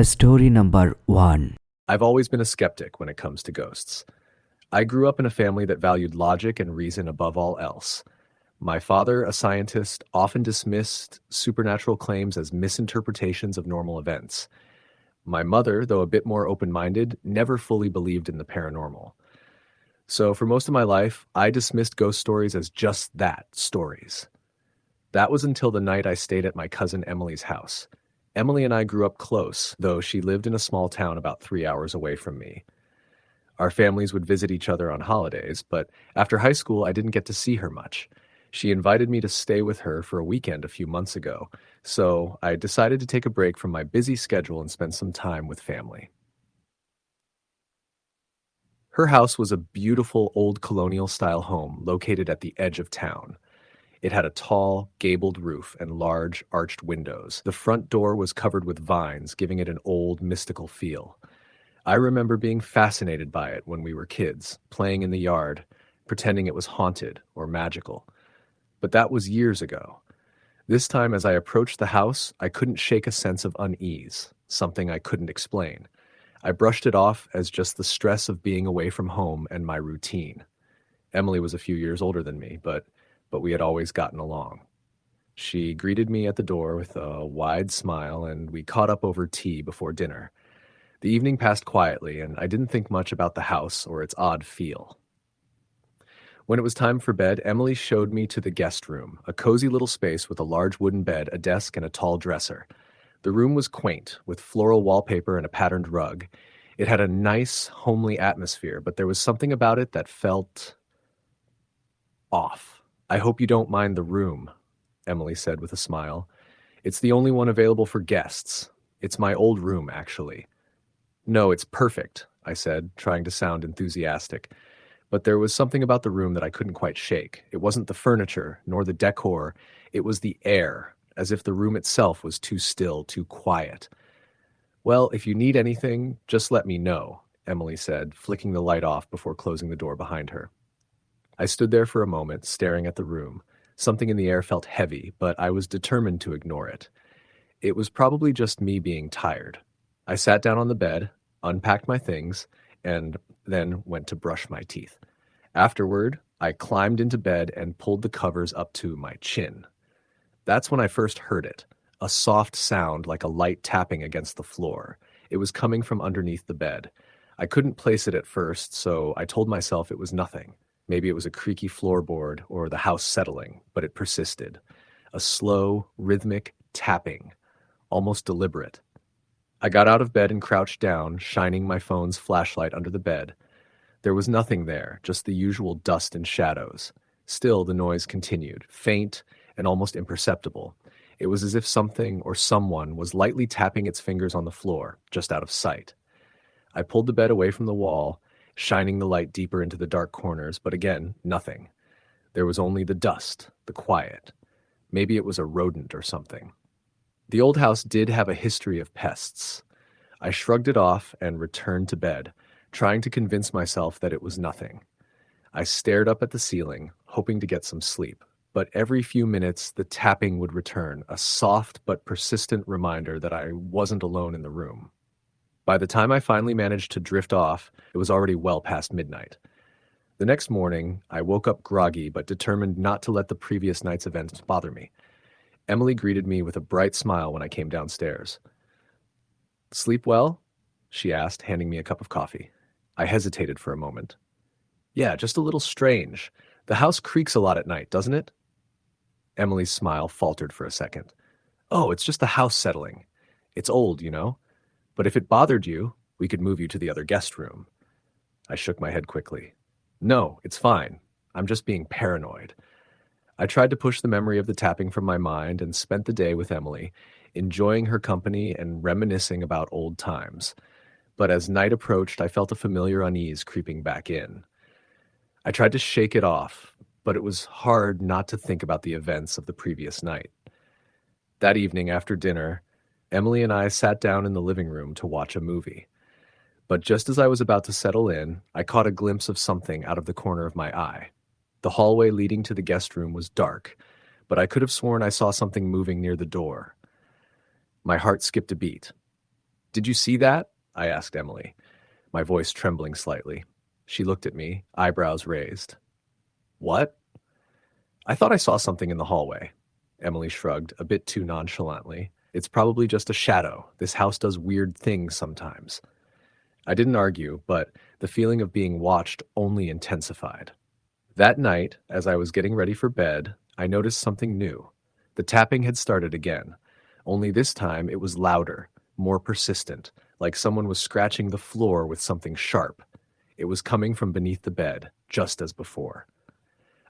Story number 1. I've always been a skeptic when it comes to ghosts. I grew up in a family that valued logic and reason above all else. My father, a scientist, often dismissed supernatural claims as misinterpretations of normal events. My mother, though a bit more open-minded, never fully believed in the paranormal. So for most of my life, I dismissed ghost stories as just that, stories. That was until the night I stayed at my cousin Emily's house. Emily and I grew up close, though she lived in a small town about 3 hours away from me. Our families would visit each other on holidays, but after high school, I didn't get to see her much. She invited me to stay with her for a weekend a few months ago, so I decided to take a break from my busy schedule and spend some time with family. Her house was a beautiful old colonial-style home located at the edge of town. It had a tall, gabled roof and large, arched windows. The front door was covered with vines, giving it an old, mystical feel. I remember being fascinated by it when we were kids, playing in the yard, pretending it was haunted or magical. But that was years ago. This time, as I approached the house, I couldn't shake a sense of unease, something I couldn't explain. I brushed it off as just the stress of being away from home and my routine. Emily was a few years older than me, but we had always gotten along. She greeted me at the door with a wide smile, and we caught up over tea before dinner. The evening passed quietly, and I didn't think much about the house or its odd feel. When it was time for bed, Emily showed me to the guest room, a cozy little space with a large wooden bed, a desk, and a tall dresser. The room was quaint, with floral wallpaper and a patterned rug. It had a nice, homely atmosphere, but there was something about it that felt off. "I hope you don't mind the room," Emily said with a smile. "It's the only one available for guests. It's my old room, actually." "No, it's perfect," I said, trying to sound enthusiastic. But there was something about the room that I couldn't quite shake. It wasn't the furniture, nor the decor. It was the air, as if the room itself was too still, too quiet. "Well, if you need anything, just let me know," Emily said, flicking the light off before closing the door behind her. I stood there for a moment, staring at the room. Something in the air felt heavy, but I was determined to ignore it. It was probably just me being tired. I sat down on the bed, unpacked my things, and then went to brush my teeth. Afterward, I climbed into bed and pulled the covers up to my chin. That's when I first heard it, a soft sound like a light tapping against the floor. It was coming from underneath the bed. I couldn't place it at first, so I told myself it was nothing. Maybe it was a creaky floorboard or the house settling, but it persisted. A slow, rhythmic tapping, almost deliberate. I got out of bed and crouched down, shining my phone's flashlight under the bed. There was nothing there, just the usual dust and shadows. Still, the noise continued, faint and almost imperceptible. It was as if something or someone was lightly tapping its fingers on the floor, just out of sight. I pulled the bed away from the wall, shining the light deeper into the dark corners, but again, nothing. There was only the dust, the quiet. Maybe it was a rodent or something. The old house did have a history of pests. I shrugged it off and returned to bed, trying to convince myself that it was nothing. I stared up at the ceiling, hoping to get some sleep, but every few minutes the tapping would return, a soft but persistent reminder that I wasn't alone in the room. By the time I finally managed to drift off, it was already well past midnight. The next morning, I woke up groggy but determined not to let the previous night's events bother me. Emily greeted me with a bright smile when I came downstairs. "Sleep well?" she asked, handing me a cup of coffee. I hesitated for a moment. "Yeah, just a little strange. The house creaks a lot at night, doesn't it?" Emily's smile faltered for a second. "Oh, it's just the house settling. It's old, you know. But if it bothered you, we could move you to the other guest room." I shook my head quickly. "No, it's fine. I'm just being paranoid." I tried to push the memory of the tapping from my mind and spent the day with Emily, enjoying her company and reminiscing about old times. But as night approached, I felt a familiar unease creeping back in. I tried to shake it off, but it was hard not to think about the events of the previous night. That evening after dinner, Emily and I sat down in the living room to watch a movie. But just as I was about to settle in, I caught a glimpse of something out of the corner of my eye. The hallway leading to the guest room was dark, but I could have sworn I saw something moving near the door. My heart skipped a beat. Did you see that? I asked Emily, my voice trembling slightly. She looked at me, eyebrows raised. What? I thought I saw something in the hallway. Emily shrugged, a bit too nonchalantly. It's probably just a shadow. This house does weird things sometimes. I didn't argue, but the feeling of being watched only intensified. That night, as I was getting ready for bed, I noticed something new. The tapping had started again, only this time it was louder, more persistent, like someone was scratching the floor with something sharp. It was coming from beneath the bed, just as before.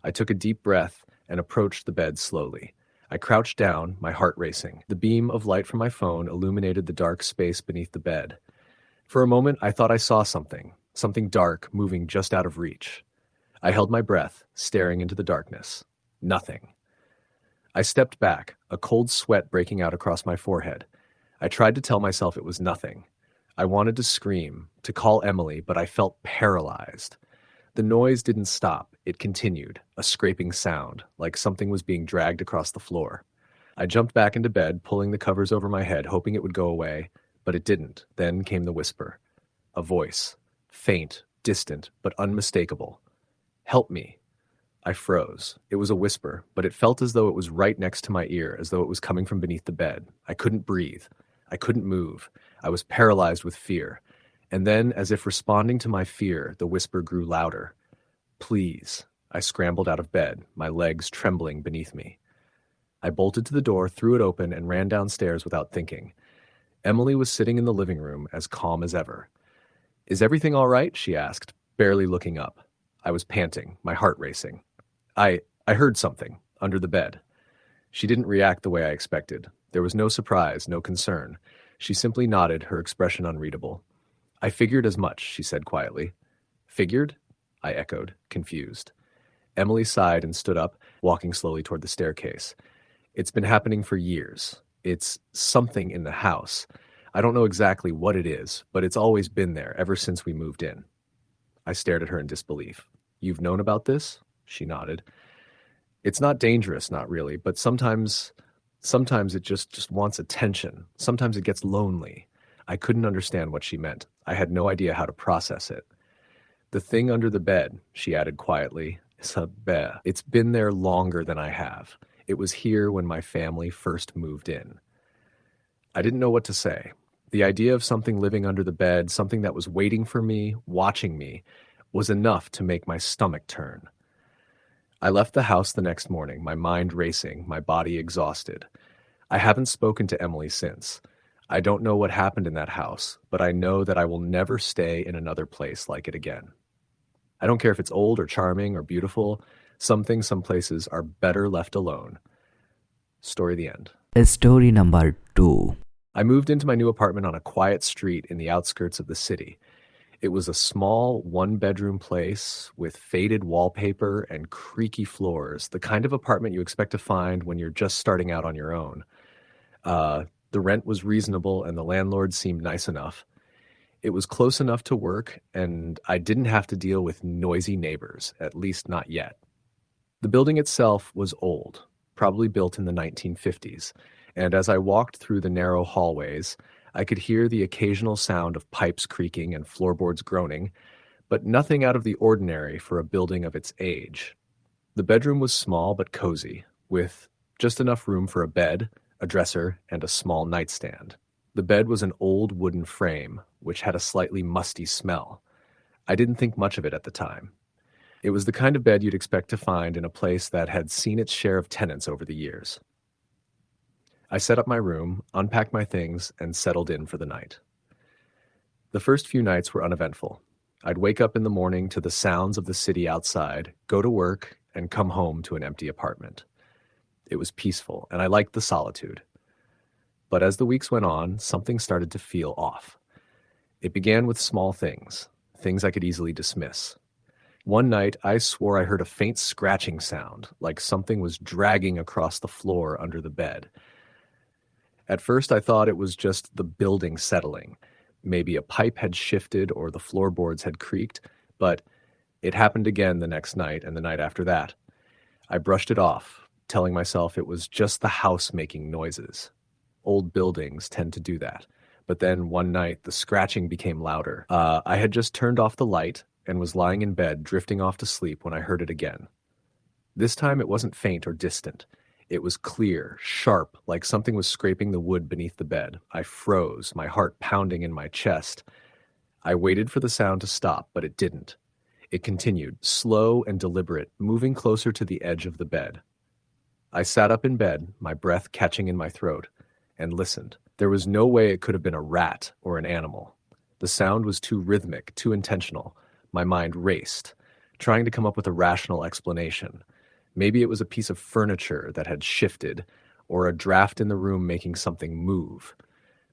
I took a deep breath and approached the bed slowly. I crouched down, my heart racing. The beam of light from my phone illuminated the dark space beneath the bed. For a moment, I thought I saw something dark moving just out of reach. I held my breath, staring into the darkness. Nothing. I stepped back, a cold sweat breaking out across my forehead. I tried to tell myself it was nothing. I wanted to scream, to call Emily, but I felt paralyzed. The noise didn't stop. It continued, a scraping sound, like something was being dragged across the floor. I jumped back into bed, pulling the covers over my head, hoping it would go away, but it didn't. Then came the whisper. A voice. Faint, distant, but unmistakable. Help me. I froze. It was a whisper, but it felt as though it was right next to my ear, as though it was coming from beneath the bed. I couldn't breathe. I couldn't move. I was paralyzed with fear. And then, as if responding to my fear, the whisper grew louder. Please. I scrambled out of bed, my legs trembling beneath me. I bolted to the door, threw it open, and ran downstairs without thinking. Emily was sitting in the living room, as calm as ever. Is everything all right? She asked, barely looking up. I was panting, my heart racing. I heard something, under the bed. She didn't react the way I expected. There was no surprise, no concern. She simply nodded, her expression unreadable. I figured as much, she said quietly. Figured? I echoed, confused. Emily sighed and stood up, walking slowly toward the staircase. It's been happening for years. It's something in the house. I don't know exactly what it is, but it's always been there ever since we moved in. I stared at her in disbelief. You've known about this? She nodded. It's not dangerous, not really, but sometimes it just wants attention. Sometimes it gets lonely. I couldn't understand what she meant. I had no idea how to process it. The thing under the bed, she added quietly, is a bear. It's been there longer than I have. It was here when my family first moved in. I didn't know what to say. The idea of something living under the bed, something that was waiting for me, watching me, was enough to make my stomach turn. I left the house the next morning, my mind racing, my body exhausted. I haven't spoken to Emily since. I don't know what happened in that house, but I know that I will never stay in another place like it again. I don't care if it's old or charming or beautiful. Some things, some places are better left alone. Story the end. Story number 2. I moved into my new apartment on a quiet street in the outskirts of the city. It was a small, one-bedroom place with faded wallpaper and creaky floors, the kind of apartment you expect to find when you're just starting out on your own. The rent was reasonable and the landlord seemed nice enough. It was close enough to work, and I didn't have to deal with noisy neighbors, at least not yet. The building itself was old, probably built in the 1950s, and as I walked through the narrow hallways, I could hear the occasional sound of pipes creaking and floorboards groaning, but nothing out of the ordinary for a building of its age. The bedroom was small but cozy, with just enough room for a bed, a dresser, and a small nightstand. The bed was an old wooden frame, which had a slightly musty smell. I didn't think much of it at the time. It was the kind of bed you'd expect to find in a place that had seen its share of tenants over the years. I set up my room, unpacked my things, and settled in for the night. The first few nights were uneventful. I'd wake up in the morning to the sounds of the city outside, go to work, and come home to an empty apartment. It was peaceful, and I liked the solitude. But as the weeks went on, something started to feel off. It began with small things I could easily dismiss. One night, I swore I heard a faint scratching sound, like something was dragging across the floor under the bed. At first, I thought it was just the building settling. Maybe a pipe had shifted or the floorboards had creaked, but it happened again the next night and the night after that. I brushed it off, telling myself it was just the house making noises. Old buildings tend to do that. But then one night, the scratching became louder. I had just turned off the light and was lying in bed, drifting off to sleep when I heard it again. This time it wasn't faint or distant. It was clear, sharp, like something was scraping the wood beneath the bed. I froze, my heart pounding in my chest. I waited for the sound to stop, but it didn't. It continued, slow and deliberate, moving closer to the edge of the bed. I sat up in bed, my breath catching in my throat, and listened. There was no way it could have been a rat or an animal. The sound was too rhythmic, too intentional. My mind raced, trying to come up with a rational explanation. Maybe it was a piece of furniture that had shifted, or a draft in the room making something move.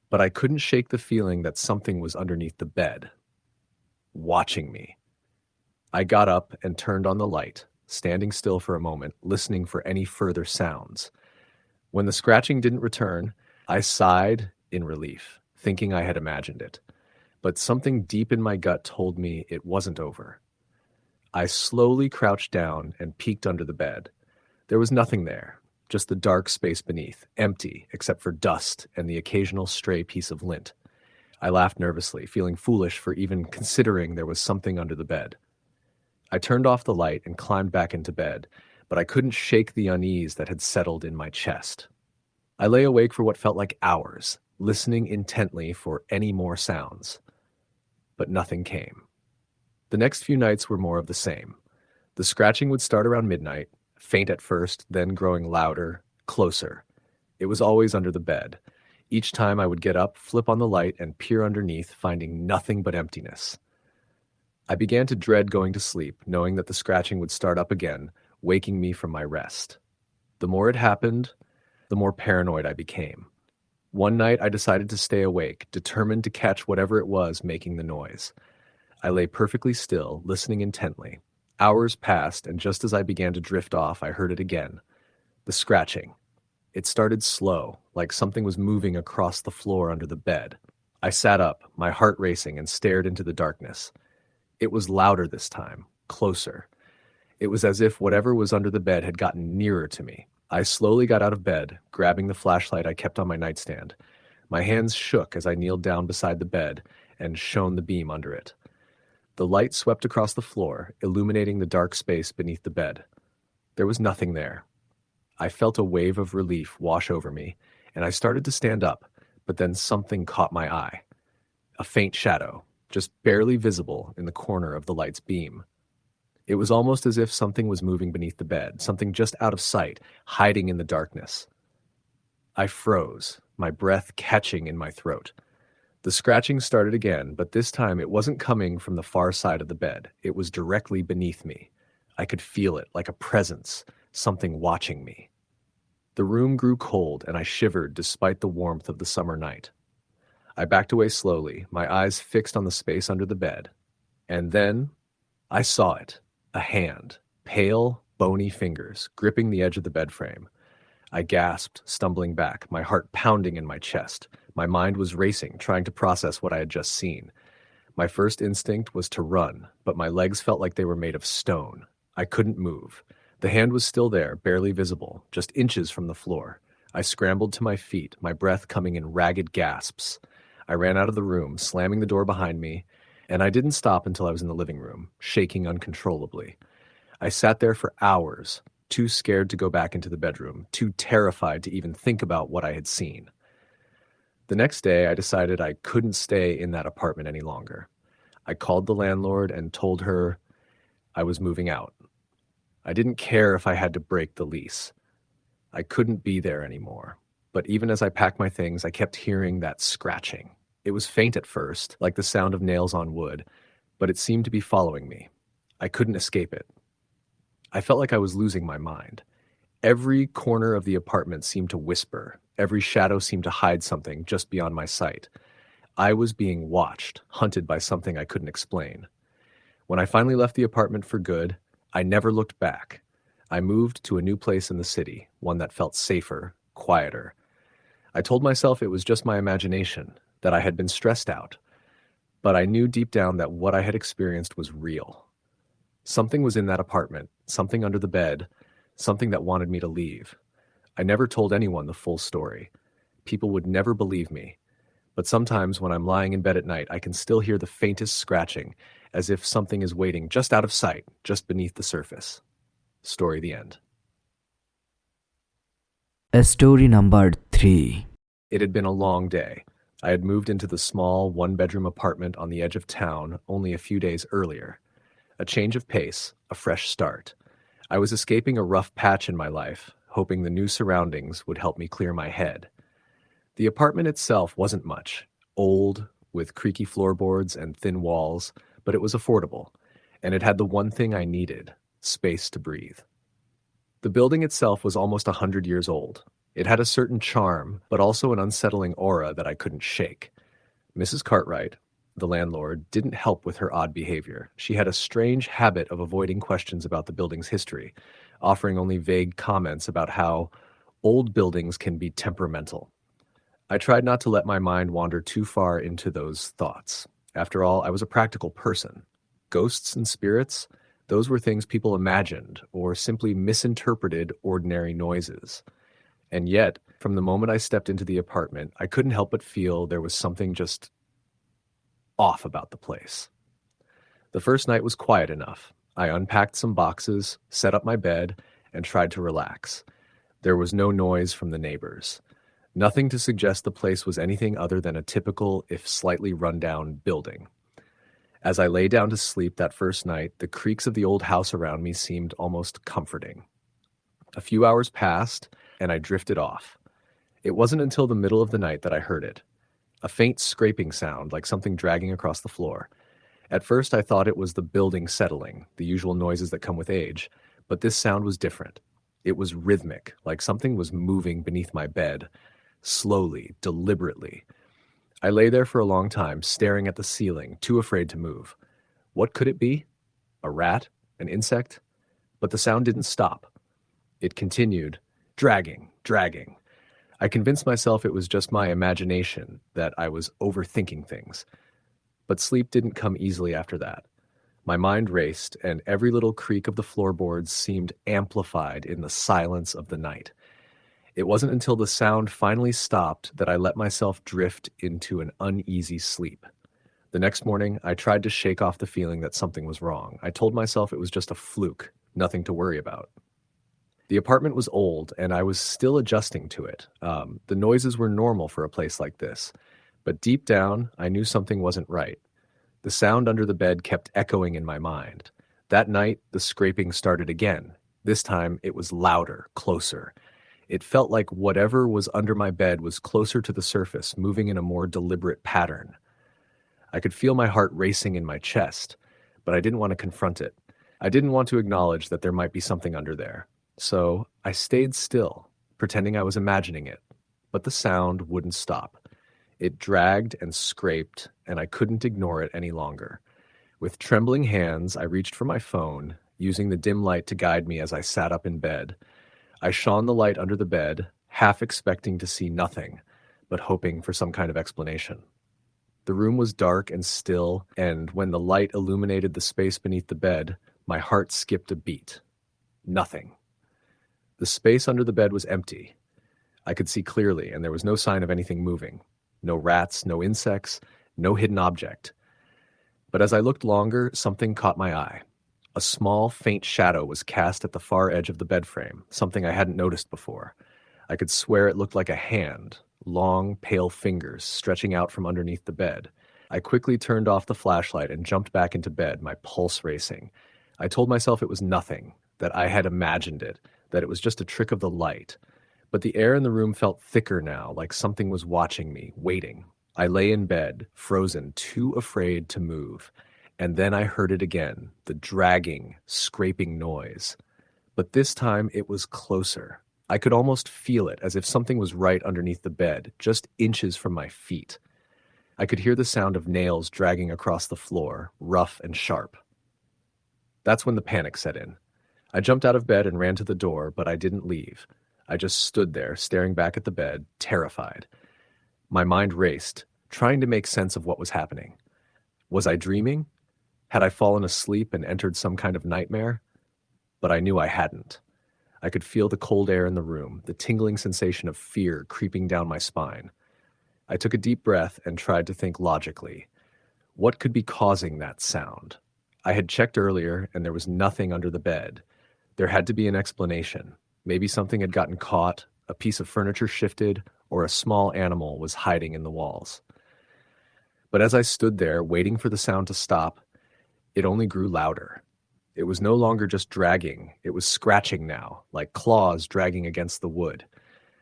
But I couldn't shake the feeling that something was underneath the bed, watching me. I got up and turned on the light, standing still for a moment, listening for any further sounds. When the scratching didn't return, I sighed in relief, thinking I had imagined it. But something deep in my gut told me it wasn't over. I slowly crouched down and peeked under the bed. There was nothing there, just the dark space beneath, empty except for dust and the occasional stray piece of lint. I laughed nervously, feeling foolish for even considering there was something under the bed. I turned off the light and climbed back into bed, but I couldn't shake the unease that had settled in my chest. I lay awake for what felt like hours, listening intently for any more sounds. But nothing came. The next few nights were more of the same. The scratching would start around midnight, faint at first, then growing louder, closer. It was always under the bed. Each time I would get up, flip on the light, and peer underneath, finding nothing but emptiness. I began to dread going to sleep, knowing that the scratching would start up again, waking me from my rest. The more it happened, the more paranoid I became. One night I decided to stay awake, determined to catch whatever it was making the noise. I lay perfectly still, listening intently. Hours passed, and just as I began to drift off, I heard it again. The scratching. It started slow, like something was moving across the floor under the bed. I sat up, my heart racing, and stared into the darkness. It was louder this time, closer. It was as if whatever was under the bed had gotten nearer to me. I slowly got out of bed, grabbing the flashlight I kept on my nightstand. My hands shook as I kneeled down beside the bed and shone the beam under it. The light swept across the floor, illuminating the dark space beneath the bed. There was nothing there. I felt a wave of relief wash over me, and I started to stand up, but then something caught my eye. A faint shadow, just barely visible in the corner of the light's beam. It was almost as if something was moving beneath the bed, something just out of sight, hiding in the darkness. I froze, my breath catching in my throat. The scratching started again, but this time it wasn't coming from the far side of the bed. It was directly beneath me. I could feel it, like a presence, something watching me. The room grew cold, and I shivered despite the warmth of the summer night. I backed away slowly, my eyes fixed on the space under the bed. And then I saw it, a hand, pale, bony fingers, gripping the edge of the bed frame. I gasped, stumbling back, my heart pounding in my chest. My mind was racing, trying to process what I had just seen. My first instinct was to run, but my legs felt like they were made of stone. I couldn't move. The hand was still there, barely visible, just inches from the floor. I scrambled to my feet, my breath coming in ragged gasps. I ran out of the room, slamming the door behind me, and I didn't stop until I was in the living room, shaking uncontrollably. I sat there for hours, too scared to go back into the bedroom, too terrified to even think about what I had seen. The next day, I decided I couldn't stay in that apartment any longer. I called the landlord and told her I was moving out. I didn't care if I had to break the lease. I couldn't be there anymore. But even as I packed my things, I kept hearing that scratching. It was faint at first, like the sound of nails on wood, but it seemed to be following me. I couldn't escape it. I felt like I was losing my mind. Every corner of the apartment seemed to whisper. Every shadow seemed to hide something just beyond my sight. I was being watched, hunted by something I couldn't explain. When I finally left the apartment for good, I never looked back. I moved to a new place in the city, one that felt safer, quieter. I told myself it was just my imagination, that I had been stressed out. But I knew deep down that what I had experienced was real. Something was in that apartment, something under the bed, something that wanted me to leave. I never told anyone the full story. People would never believe me. But sometimes when I'm lying in bed at night, I can still hear the faintest scratching, as if something is waiting just out of sight, just beneath the surface. Story the end. Story number 3. It had been a long day. I had moved into the small, one-bedroom apartment on the edge of town only a few days earlier. A change of pace, a fresh start. I was escaping a rough patch in my life, hoping the new surroundings would help me clear my head. The apartment itself wasn't much. Old, with creaky floorboards and thin walls, but it was affordable, and it had the one thing I needed: space to breathe. The building itself was almost 100 years old. It had a certain charm, but also an unsettling aura that I couldn't shake. Mrs. Cartwright, the landlord, didn't help with her odd behavior. She had a strange habit of avoiding questions about the building's history, offering only vague comments about how old buildings can be temperamental. I tried not to let my mind wander too far into those thoughts. After all, I was a practical person. Ghosts and spirits, those were things people imagined or simply misinterpreted ordinary noises. And yet, from the moment I stepped into the apartment, I couldn't help but feel there was something just off about the place. The first night was quiet enough. I unpacked some boxes, set up my bed, and tried to relax. There was no noise from the neighbors. Nothing to suggest the place was anything other than a typical, if slightly run-down, building. As I lay down to sleep that first night, the creaks of the old house around me seemed almost comforting. A few hours passed, and I drifted off. It wasn't until the middle of the night that I heard it. A faint scraping sound, like something dragging across the floor. At first I thought it was the building settling, the usual noises that come with age, but this sound was different. It was rhythmic, like something was moving beneath my bed, slowly, deliberately. I lay there for a long time, staring at the ceiling, too afraid to move. What could it be? A rat? An insect? But the sound didn't stop. It continued, dragging. I convinced myself it was just my imagination, that I was overthinking things. But sleep didn't come easily after that. My mind raced, and every little creak of the floorboards seemed amplified in the silence of the night. It wasn't until the sound finally stopped that I let myself drift into an uneasy sleep. The next morning, I tried to shake off the feeling that something was wrong. I told myself it was just a fluke, nothing to worry about. The apartment was old, and I was still adjusting to it. The noises were normal for a place like this. But deep down, I knew something wasn't right. The sound under the bed kept echoing in my mind. That night, the scraping started again. This time, it was louder, closer. It felt like whatever was under my bed was closer to the surface, moving in a more deliberate pattern. I could feel my heart racing in my chest, but I didn't want to confront it. I didn't want to acknowledge that there might be something under there. So I stayed still, pretending I was imagining it. But the sound wouldn't stop. It dragged and scraped, and I couldn't ignore it any longer. With trembling hands, I reached for my phone, using the dim light to guide me as I sat up in bed. I shone the light under the bed, half expecting to see nothing, but hoping for some kind of explanation. The room was dark and still, and when the light illuminated the space beneath the bed, my heart skipped a beat. Nothing. The space under the bed was empty. I could see clearly, and there was no sign of anything moving. No rats, no insects, no hidden object. But as I looked longer, something caught my eye. A small, faint shadow was cast at the far edge of the bed frame, something I hadn't noticed before. I could swear it looked like a hand, long, pale fingers stretching out from underneath the bed. I quickly turned off the flashlight and jumped back into bed, my pulse racing. I told myself it was nothing, that I had imagined it, that it was just a trick of the light. But the air in the room felt thicker now, like something was watching me, waiting. I lay in bed, frozen, too afraid to move. And then I heard it again, the dragging, scraping noise. But this time it was closer. I could almost feel it, as if something was right underneath the bed, just inches from my feet. I could hear the sound of nails dragging across the floor, rough and sharp. That's when the panic set in. I jumped out of bed and ran to the door, but I didn't leave. I just stood there, staring back at the bed, terrified. My mind raced, trying to make sense of what was happening. Was I dreaming? Had I fallen asleep and entered some kind of nightmare? But I knew I hadn't. I could feel the cold air in the room, the tingling sensation of fear creeping down my spine. I took a deep breath and tried to think logically. What could be causing that sound? I had checked earlier and there was nothing under the bed. There had to be an explanation. Maybe something had gotten caught, a piece of furniture shifted, or a small animal was hiding in the walls. But as I stood there waiting for the sound to stop, it only grew louder. It was no longer just dragging, it was scratching now, like claws dragging against the wood.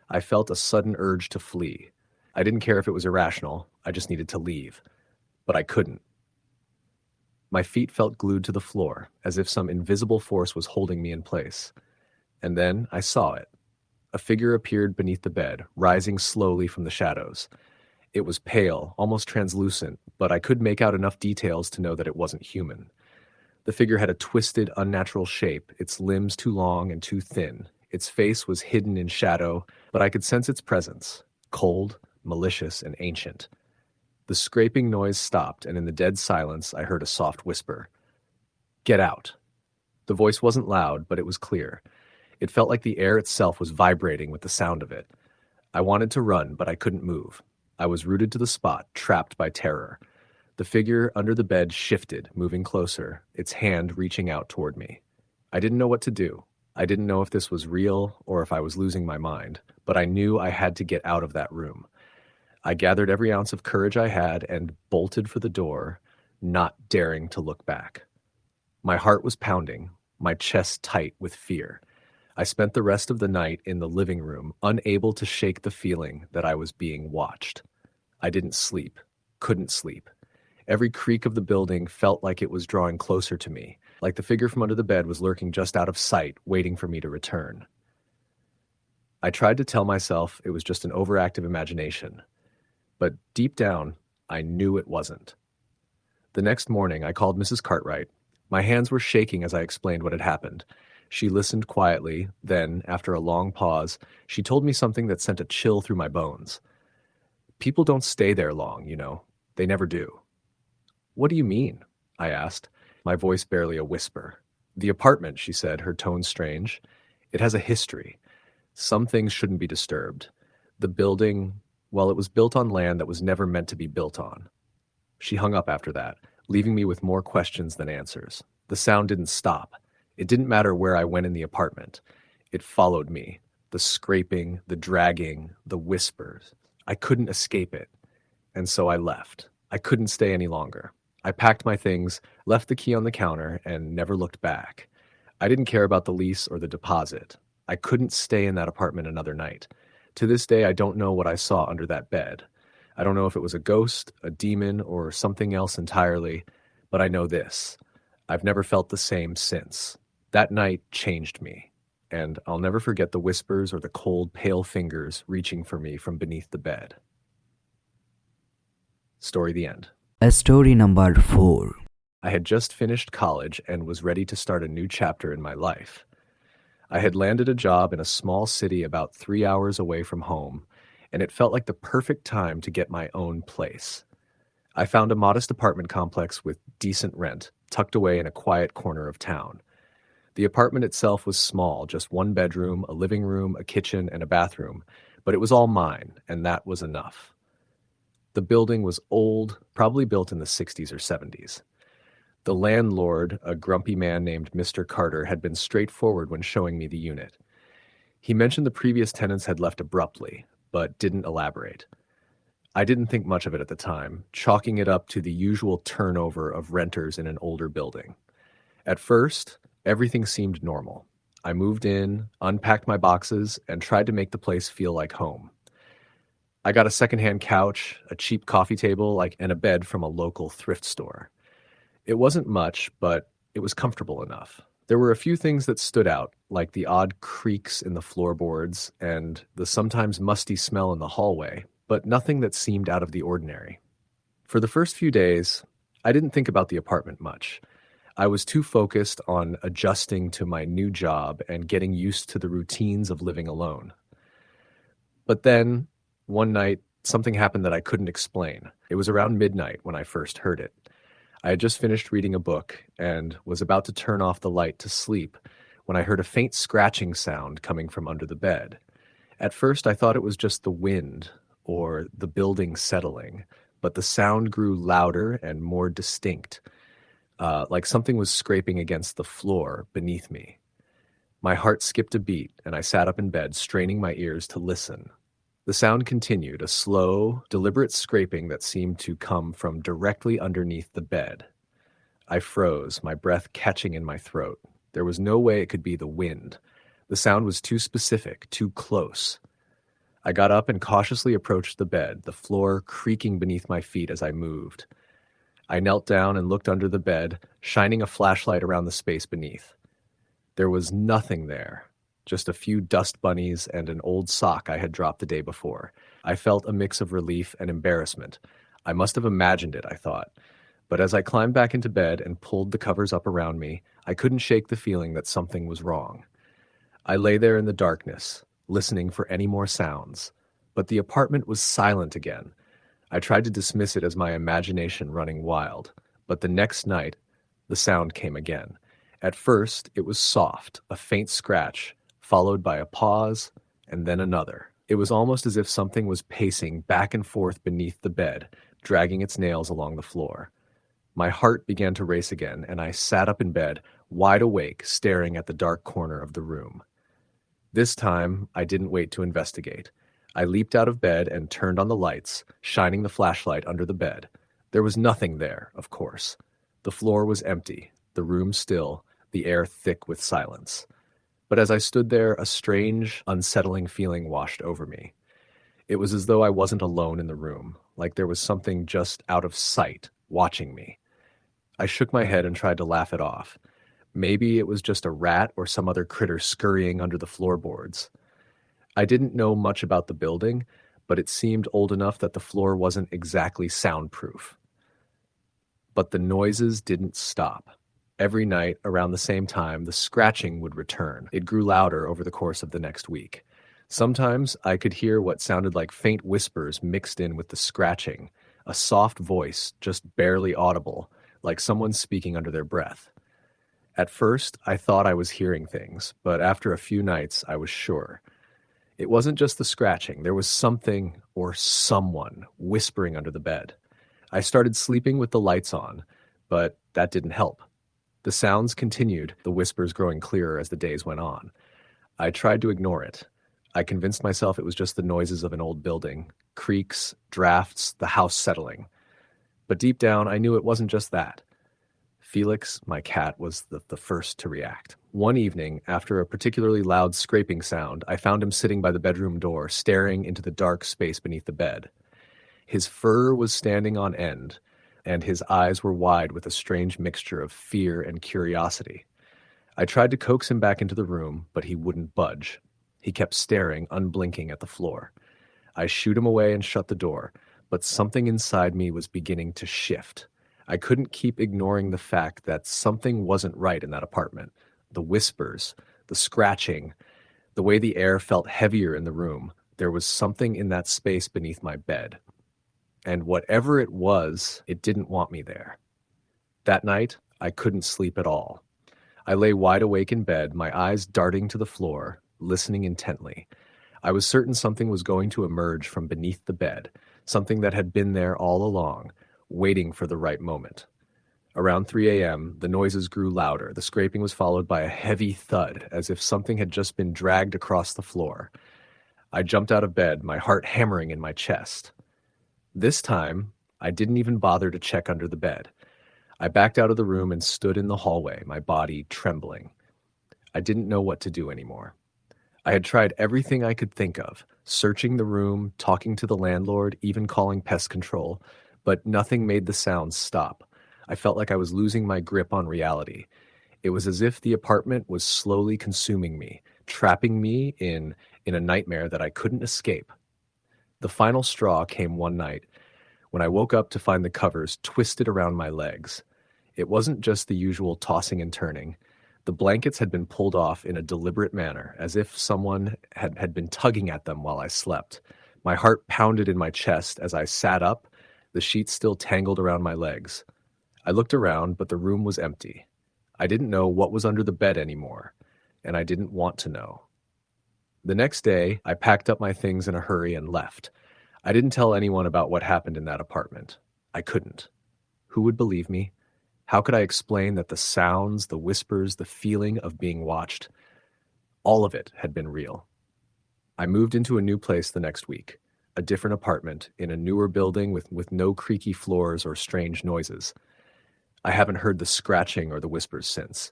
I felt a sudden urge to flee. I didn't care if it was irrational, I just needed to leave. But I couldn't. My feet felt glued to the floor, as if some invisible force was holding me in place. And then I saw it. A figure appeared beneath the bed, rising slowly from the shadows. It was pale, almost translucent, but I could make out enough details to know that it wasn't human. The figure had a twisted, unnatural shape, its limbs too long and too thin. Its face was hidden in shadow, but I could sense its presence, cold, malicious, and ancient. The scraping noise stopped, and in the dead silence I heard a soft whisper. "Get out." The voice wasn't loud, but it was clear. It felt like the air itself was vibrating with the sound of it. I wanted to run, but I couldn't move. I was rooted to the spot, trapped by terror. The figure under the bed shifted, moving closer, its hand reaching out toward me. I didn't know what to do. I didn't know if this was real or if I was losing my mind, but I knew I had to get out of that room. I gathered every ounce of courage I had and bolted for the door, not daring to look back. My heart was pounding, my chest tight with fear. I spent the rest of the night in the living room, unable to shake the feeling that I was being watched. I didn't sleep, couldn't sleep. Every creak of the building felt like it was drawing closer to me, like the figure from under the bed was lurking just out of sight, waiting for me to return. I tried to tell myself it was just an overactive imagination, but deep down, I knew it wasn't. The next morning, I called Mrs. Cartwright. My hands were shaking as I explained what had happened. She listened quietly, then, after a long pause, she told me something that sent a chill through my bones. "People don't stay there long, you know. They never do." "What do you mean?" I asked, my voice barely a whisper. "The apartment," she said, her tone strange. "It has a history. Some things shouldn't be disturbed. The building, well, it was built on land that was never meant to be built on." She hung up after that, leaving me with more questions than answers. The sound didn't stop. It didn't matter where I went in the apartment. It followed me. The scraping, the dragging, the whispers. I couldn't escape it. And so I left. I couldn't stay any longer. I packed my things, left the key on the counter, and never looked back. I didn't care about the lease or the deposit. I couldn't stay in that apartment another night. To this day, I don't know what I saw under that bed. I don't know if it was a ghost, a demon, or something else entirely, but I know this. I've never felt the same since. That night changed me, and I'll never forget the whispers or the cold, pale fingers reaching for me from beneath the bed. Story the end. Story number 4. I had just finished college and was ready to start a new chapter in my life. I had landed a job in a small city about 3 hours away from home, and it felt like the perfect time to get my own place. I found a modest apartment complex with decent rent, tucked away in a quiet corner of town. The apartment itself was small, just one bedroom, a living room, a kitchen, and a bathroom, but it was all mine, and that was enough. The building was old, probably built in the 60s or 70s. The landlord, a grumpy man named Mr. Carter, had been straightforward when showing me the unit. He mentioned the previous tenants had left abruptly, but didn't elaborate. I didn't think much of it at the time, chalking it up to the usual turnover of renters in an older building. At first, everything seemed normal. I moved in, unpacked my boxes, and tried to make the place feel like home. I got a secondhand couch, a cheap coffee table, and a bed from a local thrift store. It wasn't much, but it was comfortable enough. There were a few things that stood out, like the odd creaks in the floorboards and the sometimes musty smell in the hallway, but nothing that seemed out of the ordinary. For the first few days, I didn't think about the apartment much. I was too focused on adjusting to my new job and getting used to the routines of living alone. But then, one night, something happened that I couldn't explain. It was around midnight when I first heard it. I had just finished reading a book and was about to turn off the light to sleep when I heard a faint scratching sound coming from under the bed. At first, I thought it was just the wind or the building settling, but the sound grew louder and more distinct, like something was scraping against the floor beneath me. My heart skipped a beat, and I sat up in bed, straining my ears to listen. The sound continued, a slow, deliberate scraping that seemed to come from directly underneath the bed. I froze, my breath catching in my throat. There was no way it could be the wind. The sound was too specific, too close. I got up and cautiously approached the bed, the floor creaking beneath my feet as I moved. I knelt down and looked under the bed, shining a flashlight around the space beneath. There was nothing there, just a few dust bunnies and an old sock I had dropped the day before. I felt a mix of relief and embarrassment. I must have imagined it, I thought. But as I climbed back into bed and pulled the covers up around me, I couldn't shake the feeling that something was wrong. I lay there in the darkness, listening for any more sounds. But the apartment was silent again. I tried to dismiss it as my imagination running wild. But the next night, the sound came again. At first, it was soft, a faint scratch, followed by a pause, and then another. It was almost as if something was pacing back and forth beneath the bed, dragging its nails along the floor. My heart began to race again, and I sat up in bed, wide awake, staring at the dark corner of the room. This time, I didn't wait to investigate. I leaped out of bed and turned on the lights, shining the flashlight under the bed. There was nothing there, of course. The floor was empty, the room still, the air thick with silence. But as I stood there, a strange, unsettling feeling washed over me. It was as though I wasn't alone in the room, like there was something just out of sight, watching me. I shook my head and tried to laugh it off. Maybe it was just a rat or some other critter scurrying under the floorboards. I didn't know much about the building, but it seemed old enough that the floor wasn't exactly soundproof. But the noises didn't stop. Every night, around the same time, the scratching would return. It grew louder over the course of the next week. Sometimes I could hear what sounded like faint whispers mixed in with the scratching, a soft voice, just barely audible, like someone speaking under their breath. At first, I thought I was hearing things, but after a few nights, I was sure. It wasn't just the scratching. There was something or someone whispering under the bed. I started sleeping with the lights on, but that didn't help. The sounds continued, the whispers growing clearer as the days went on. I tried to ignore it. I convinced myself it was just the noises of an old building, creaks, drafts, the house settling. But deep down, I knew it wasn't just that. Felix, my cat, was the first to react. One evening, after a particularly loud scraping sound, I found him sitting by the bedroom door, staring into the dark space beneath the bed. His fur was standing on end, and his eyes were wide with a strange mixture of fear and curiosity. I tried to coax him back into the room, but he wouldn't budge. He kept staring, unblinking, at the floor. I shooed him away and shut the door, but something inside me was beginning to shift. I couldn't keep ignoring the fact that something wasn't right in that apartment. The whispers, the scratching, the way the air felt heavier in the room. There was something in that space beneath my bed. And whatever it was, it didn't want me there. That night, I couldn't sleep at all. I lay wide awake in bed, my eyes darting to the floor, listening intently. I was certain something was going to emerge from beneath the bed, something that had been there all along, waiting for the right moment. Around 3 a.m., the noises grew louder. The scraping was followed by a heavy thud, as if something had just been dragged across the floor. I jumped out of bed, my heart hammering in my chest. This time, I didn't even bother to check under the bed. I backed out of the room and stood in the hallway, my body trembling. I didn't know what to do anymore. I had tried everything I could think of, searching the room, talking to the landlord, even calling pest control, but nothing made the sounds stop. I felt like I was losing my grip on reality. It was as if the apartment was slowly consuming me, trapping me in a nightmare that I couldn't escape. The final straw came one night when I woke up to find the covers twisted around my legs. It wasn't just the usual tossing and turning. The blankets had been pulled off in a deliberate manner, as if someone had been tugging at them while I slept. My heart pounded in my chest as I sat up, the sheets still tangled around my legs. I looked around, but the room was empty. I didn't know what was under the bed anymore, and I didn't want to know. The next day, I packed up my things in a hurry and left. I didn't tell anyone about what happened in that apartment. I couldn't. Who would believe me? How could I explain that the sounds, the whispers, the feeling of being watched, all of it had been real? I moved into a new place the next week, a different apartment in a newer building with no creaky floors or strange noises. I haven't heard the scratching or the whispers since.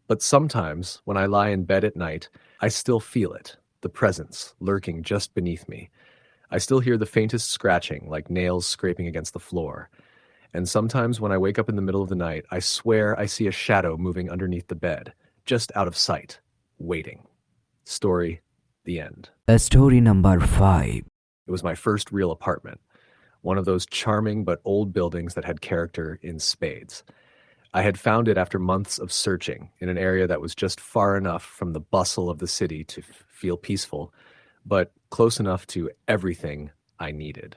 But sometimes, when I lie in bed at night, I still feel it, the presence lurking just beneath me. I still hear the faintest scratching, like nails scraping against the floor. And sometimes when I wake up in the middle of the night, I swear I see a shadow moving underneath the bed, just out of sight, waiting. Story, the end. Story number 5. It was my first real apartment, one of those charming but old buildings that had character in spades. I had found it after months of searching in an area that was just far enough from the bustle of the city to feel peaceful, but close enough to everything I needed.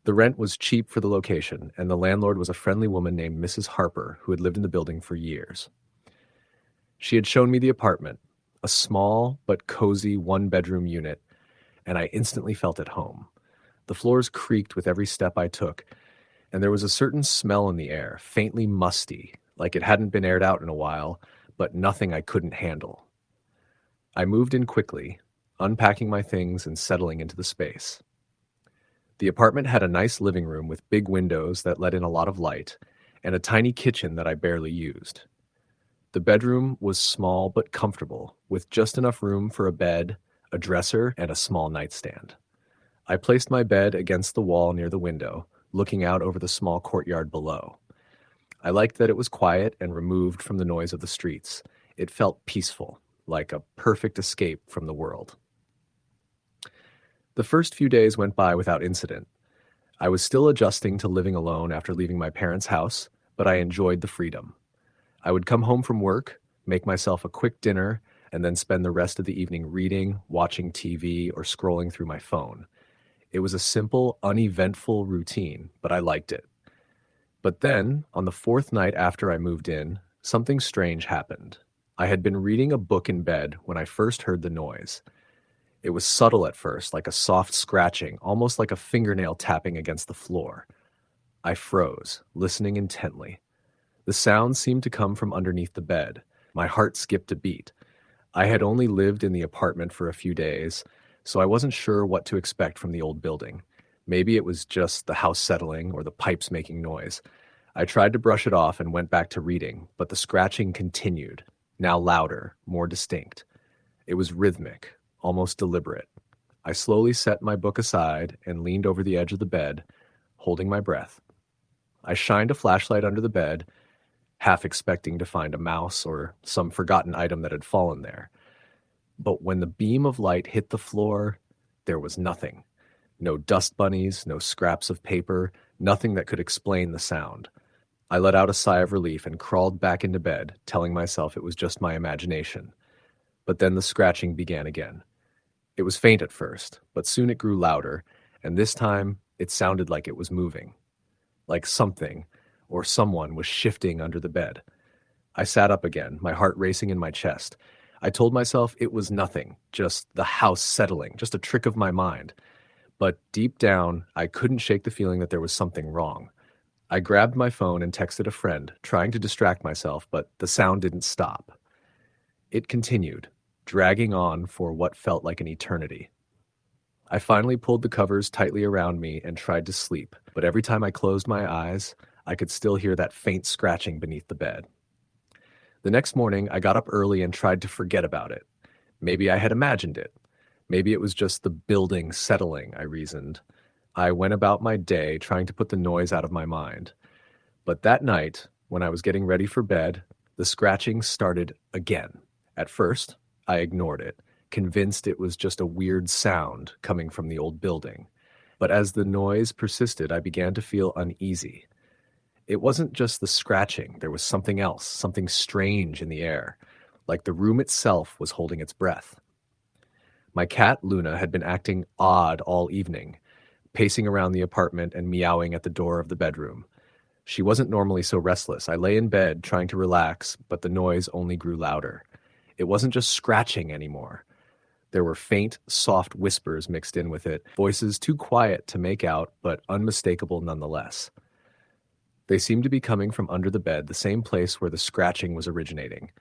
The rent was cheap for the location, and the landlord was a friendly woman named Mrs. Harper who had lived in the building for years. She had shown me the apartment, a small but cozy one-bedroom unit, and I instantly felt at home. The floors creaked with every step I took, and there was a certain smell in the air, faintly musty, like it hadn't been aired out in a while, but nothing I couldn't handle. I moved in quickly, unpacking my things and settling into the space. The apartment had a nice living room with big windows that let in a lot of light, and a tiny kitchen that I barely used. The bedroom was small but comfortable, with just enough room for a bed, a dresser, and a small nightstand. I placed my bed against the wall near the window, looking out over the small courtyard below. I liked that it was quiet and removed from the noise of the streets. It felt peaceful, like a perfect escape from the world. The first few days went by without incident. I was still adjusting to living alone after leaving my parents' house, but I enjoyed the freedom. I would come home from work, make myself a quick dinner, and then spend the rest of the evening reading, watching TV, or scrolling through my phone. It was a simple, uneventful routine, but I liked it. But then, on the fourth night after I moved in, something strange happened. I had been reading a book in bed when I first heard the noise. It was subtle at first, like a soft scratching, almost like a fingernail tapping against the floor. I froze, listening intently. The sound seemed to come from underneath the bed. My heart skipped a beat. I had only lived in the apartment for a few days, so I wasn't sure what to expect from the old building. Maybe it was just the house settling or the pipes making noise. I tried to brush it off and went back to reading, but the scratching continued, now louder, more distinct. It was rhythmic, almost deliberate. I slowly set my book aside and leaned over the edge of the bed, holding my breath. I shined a flashlight under the bed, half expecting to find a mouse or some forgotten item that had fallen there. But when the beam of light hit the floor, there was nothing. No dust bunnies, no scraps of paper, nothing that could explain the sound. I let out a sigh of relief and crawled back into bed, telling myself it was just my imagination. But then the scratching began again. It was faint at first, but soon it grew louder, and this time it sounded like it was moving. Like something, or someone, was shifting under the bed. I sat up again, my heart racing in my chest. I told myself it was nothing, just the house settling, just a trick of my mind. But deep down, I couldn't shake the feeling that there was something wrong. I grabbed my phone and texted a friend, trying to distract myself, but the sound didn't stop. It continued, dragging on for what felt like an eternity. I finally pulled the covers tightly around me and tried to sleep, but every time I closed my eyes, I could still hear that faint scratching beneath the bed. The next morning, I got up early and tried to forget about it. Maybe I had imagined it. Maybe it was just the building settling, I reasoned. I went about my day trying to put the noise out of my mind. But that night, when I was getting ready for bed, the scratching started again. At first, I ignored it, convinced it was just a weird sound coming from the old building. But as the noise persisted, I began to feel uneasy. It wasn't just the scratching, there was something else, something strange in the air, like the room itself was holding its breath. My cat, Luna, had been acting odd all evening, pacing around the apartment and meowing at the door of the bedroom. She wasn't normally so restless. I lay in bed trying to relax, but the noise only grew louder. It wasn't just scratching anymore. There were faint, soft whispers mixed in with it, voices too quiet to make out, but unmistakable nonetheless. They seemed to be coming from under the bed, the same place where the scratching was originating.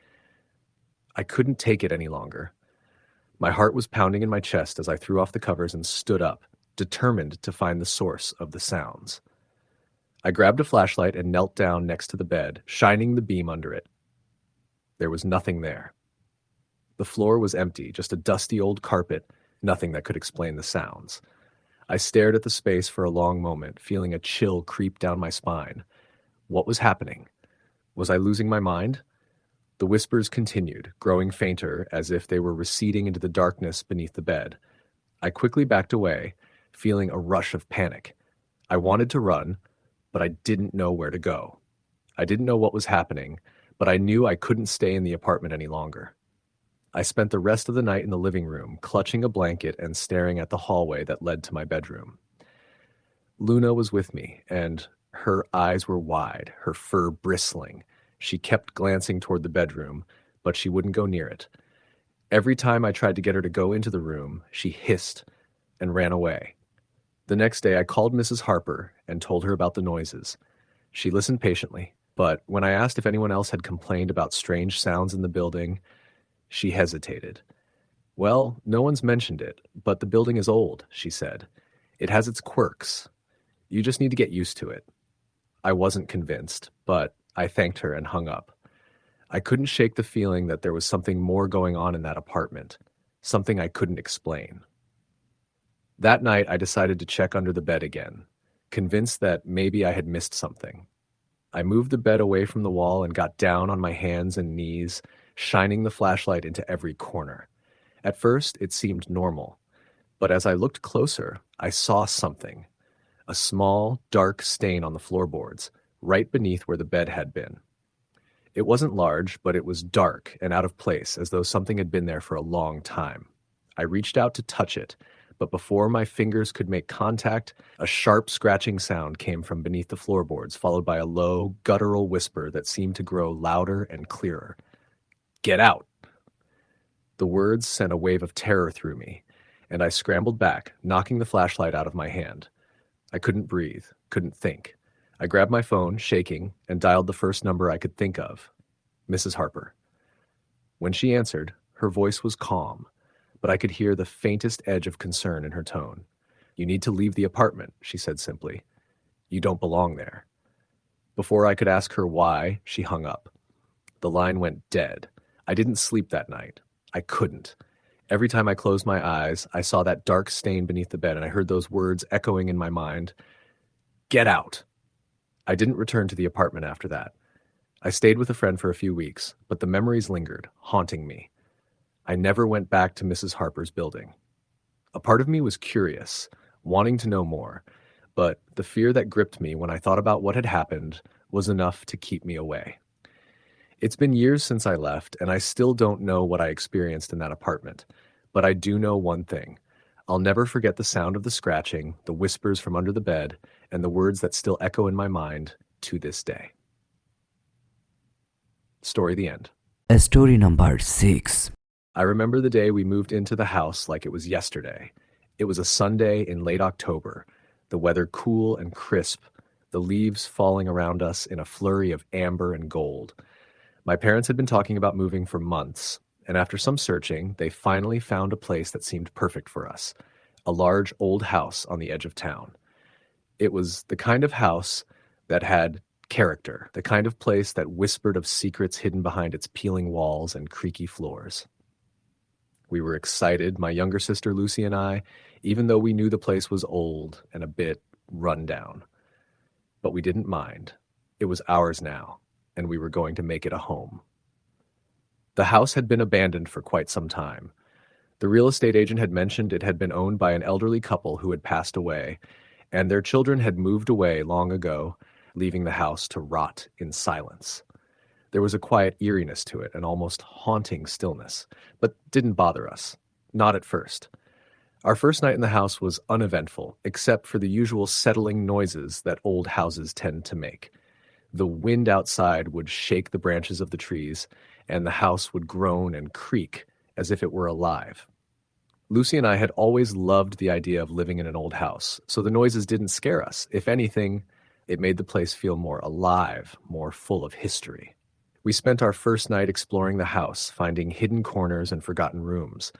I couldn't take it any longer. My heart was pounding in my chest as I threw off the covers and stood up, determined to find the source of the sounds. I grabbed a flashlight and knelt down next to the bed, shining the beam under it. There was nothing there. The floor was empty, just a dusty old carpet, nothing that could explain the sounds. I stared at the space for a long moment, feeling a chill creep down my spine. What was happening? Was I losing my mind? The whispers continued, growing fainter as if they were receding into the darkness beneath the bed. I quickly backed away, feeling a rush of panic. I wanted to run, but I didn't know where to go. I didn't know what was happening, but I knew I couldn't stay in the apartment any longer. I spent the rest of the night in the living room, clutching a blanket and staring at the hallway that led to my bedroom. Luna was with me, and her eyes were wide, her fur bristling. She kept glancing toward the bedroom, but she wouldn't go near it. Every time I tried to get her to go into the room, she hissed and ran away. The next day, I called Mrs. Harper and told her about the noises. She listened patiently, but when I asked if anyone else had complained about strange sounds in the building, she hesitated. "Well, no one's mentioned it, but the building is old," she said. "It has its quirks. You just need to get used to it." I wasn't convinced, but I thanked her and hung up. I couldn't shake the feeling that there was something more going on in that apartment, something I couldn't explain. That night, I decided to check under the bed again, convinced that maybe I had missed something. I moved the bed away from the wall and got down on my hands and knees, shining the flashlight into every corner. At first, it seemed normal, but as I looked closer, I saw something. A small, dark stain on the floorboards, right beneath where the bed had been. It wasn't large, but it was dark and out of place, as though something had been there for a long time. I reached out to touch it, but before my fingers could make contact, a sharp scratching sound came from beneath the floorboards, followed by a low, guttural whisper that seemed to grow louder and clearer. "Get out!" The words sent a wave of terror through me, and I scrambled back, knocking the flashlight out of my hand. I couldn't breathe, couldn't think. I grabbed my phone, shaking, and dialed the first number I could think of. Mrs. Harper. When she answered, her voice was calm, but I could hear the faintest edge of concern in her tone. "You need to leave the apartment," she said simply. "You don't belong there." Before I could ask her why, she hung up. The line went dead. I didn't sleep that night. I couldn't. Every time I closed my eyes, I saw that dark stain beneath the bed, and I heard those words echoing in my mind. "Get out!" I didn't return to the apartment after that. I stayed with a friend for a few weeks, but the memories lingered, haunting me. I never went back to Mrs. Harper's building. A part of me was curious, wanting to know more, but the fear that gripped me when I thought about what had happened was enough to keep me away. It's been years since I left, and I still don't know what I experienced in that apartment, but I do know one thing. I'll never forget the sound of the scratching, the whispers from under the bed, and the words that still echo in my mind to this day. Story the end. Story number 6. I remember the day we moved into the house like it was yesterday. It was a Sunday in late October, the weather cool and crisp, the leaves falling around us in a flurry of amber and gold. My parents had been talking about moving for months, and after some searching, they finally found a place that seemed perfect for us, a large old house on the edge of town. It was the kind of house that had character, the kind of place that whispered of secrets hidden behind its peeling walls and creaky floors. We were excited, my younger sister Lucy and I, even though we knew the place was old and a bit run down. But we didn't mind. It was ours now, and we were going to make it a home. The house had been abandoned for quite some time. The real estate agent had mentioned it had been owned by an elderly couple who had passed away, and their children had moved away long ago, leaving the house to rot in silence. There was a quiet eeriness to it, an almost haunting stillness, but didn't bother us. Not at first. Our first night in the house was uneventful, except for the usual settling noises that old houses tend to make. The wind outside would shake the branches of the trees, and the house would groan and creak as if it were alive. Lucy and I had always loved the idea of living in an old house, so the noises didn't scare us. If anything, it made the place feel more alive, more full of history. We spent our first night exploring the house, finding hidden corners and forgotten rooms.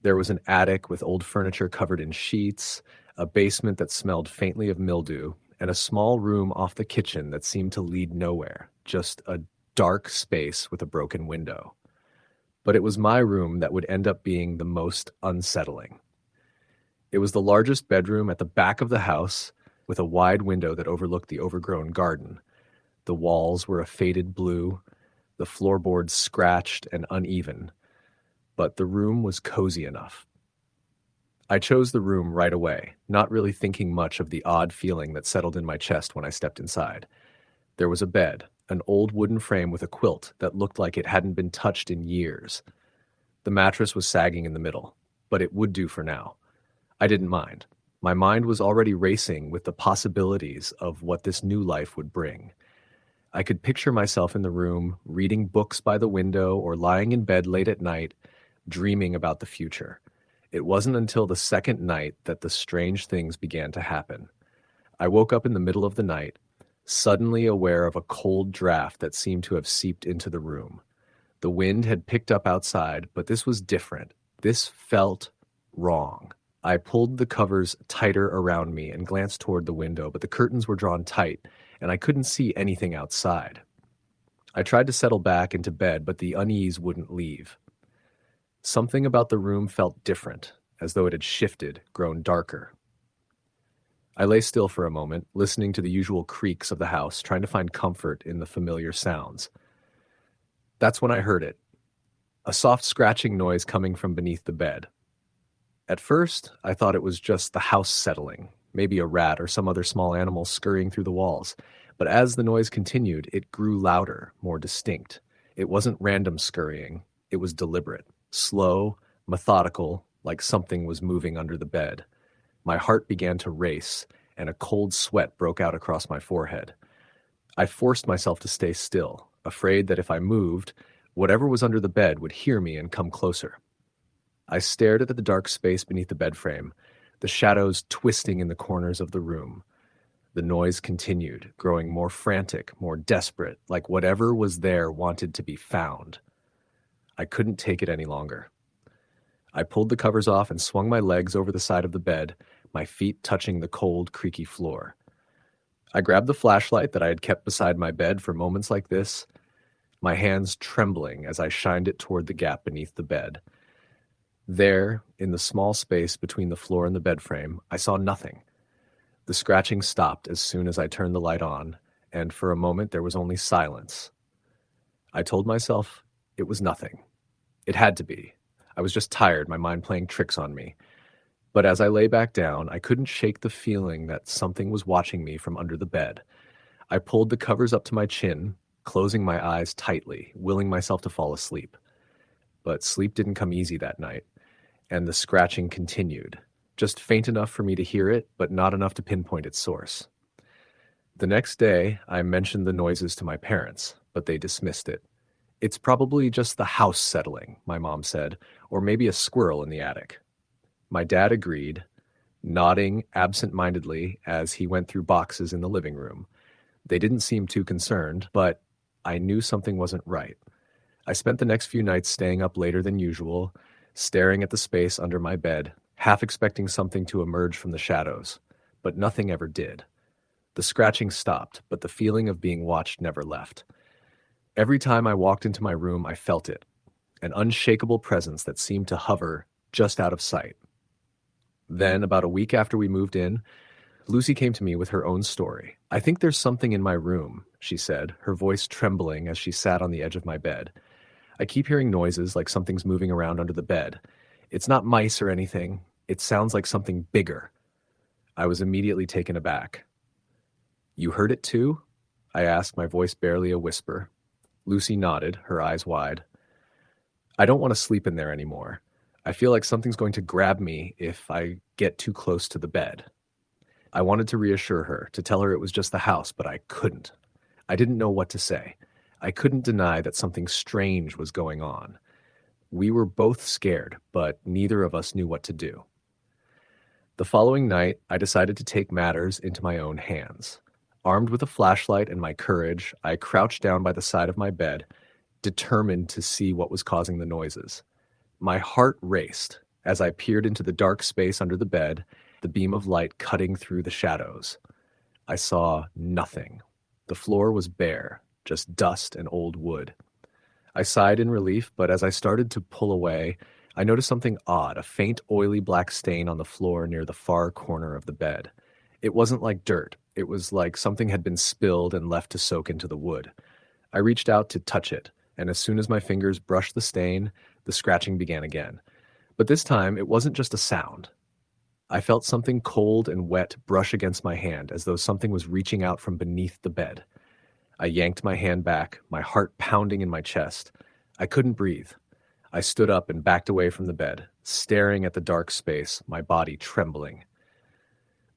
There was an attic with old furniture covered in sheets, a basement that smelled faintly of mildew, and a small room off the kitchen that seemed to lead nowhere, just a dark space with a broken window. But it was my room that would end up being the most unsettling. It was the largest bedroom at the back of the house, with a wide window that overlooked the overgrown garden. The walls were a faded blue, the floorboards scratched and uneven, but the room was cozy enough. I chose the room right away, not really thinking much of the odd feeling that settled in my chest when I stepped inside. There was a bed, an old wooden frame with a quilt that looked like it hadn't been touched in years. The mattress was sagging in the middle, but it would do for now. I didn't mind. My mind was already racing with the possibilities of what this new life would bring. I could picture myself in the room, reading books by the window or lying in bed late at night, dreaming about the future. It wasn't until the second night that the strange things began to happen. I woke up in the middle of the night, suddenly aware of a cold draft that seemed to have seeped into the room. The wind had picked up outside, but this was different. This felt wrong. I pulled the covers tighter around me and glanced toward the window, but the curtains were drawn tight, and I couldn't see anything outside. I tried to settle back into bed, but the unease wouldn't leave. Something about the room felt different, as though it had shifted, grown darker. I lay still for a moment, listening to the usual creaks of the house, trying to find comfort in the familiar sounds. That's when I heard it, a soft scratching noise coming from beneath the bed. At first, I thought it was just the house settling, maybe a rat or some other small animal scurrying through the walls. But as the noise continued, it grew louder, more distinct. It wasn't random scurrying, it was deliberate, slow, methodical, like something was moving under the bed. My heart began to race, and a cold sweat broke out across my forehead. I forced myself to stay still, afraid that if I moved, whatever was under the bed would hear me and come closer. I stared at the dark space beneath the bed frame, the shadows twisting in the corners of the room. The noise continued, growing more frantic, more desperate, like whatever was there wanted to be found. I couldn't take it any longer. I pulled the covers off and swung my legs over the side of the bed, my feet touching the cold, creaky floor. I grabbed the flashlight that I had kept beside my bed for moments like this, my hands trembling as I shined it toward the gap beneath the bed. There, in the small space between the floor and the bed frame, I saw nothing. The scratching stopped as soon as I turned the light on, and for a moment there was only silence. I told myself it was nothing. It had to be. I was just tired, my mind playing tricks on me. But as I lay back down, I couldn't shake the feeling that something was watching me from under the bed. I pulled the covers up to my chin, closing my eyes tightly, willing myself to fall asleep. But sleep didn't come easy that night, and the scratching continued, just faint enough for me to hear it, but not enough to pinpoint its source. The next day, I mentioned the noises to my parents, but they dismissed it. It's probably just the house settling, my mom said, or maybe a squirrel in the attic. My dad agreed, nodding absent-mindedly as he went through boxes in the living room. They didn't seem too concerned, but I knew something wasn't right. I spent the next few nights staying up later than usual, staring at the space under my bed, half expecting something to emerge from the shadows, but nothing ever did. The scratching stopped, but the feeling of being watched never left. Every time I walked into my room, I felt it, an unshakable presence that seemed to hover just out of sight. Then, about a week after we moved in, Lucy came to me with her own story. "I think there's something in my room," she said, her voice trembling as she sat on the edge of my bed. "I keep hearing noises like something's moving around under the bed. It's not mice or anything. It sounds like something bigger." I was immediately taken aback. "You heard it too?" I asked, my voice barely a whisper. Lucy nodded, her eyes wide. "I don't want to sleep in there anymore. I feel like something's going to grab me if I get too close to the bed." I wanted to reassure her, to tell her it was just the house, but I couldn't. I didn't know what to say. I couldn't deny that something strange was going on. We were both scared, but neither of us knew what to do. The following night, I decided to take matters into my own hands. Armed with a flashlight and my courage, I crouched down by the side of my bed, determined to see what was causing the noises. My heart raced as I peered into the dark space under the bed, the beam of light cutting through the shadows. I saw nothing. The floor was bare, just dust and old wood. I sighed in relief, but as I started to pull away, I noticed something odd, a faint oily black stain on the floor near the far corner of the bed. It wasn't like dirt. It was like something had been spilled and left to soak into the wood. I reached out to touch it, and as soon as my fingers brushed the stain, the scratching began again. But this time, it wasn't just a sound. I felt something cold and wet brush against my hand, as though something was reaching out from beneath the bed. I yanked my hand back, my heart pounding in my chest. I couldn't breathe. I stood up and backed away from the bed, staring at the dark space, my body trembling.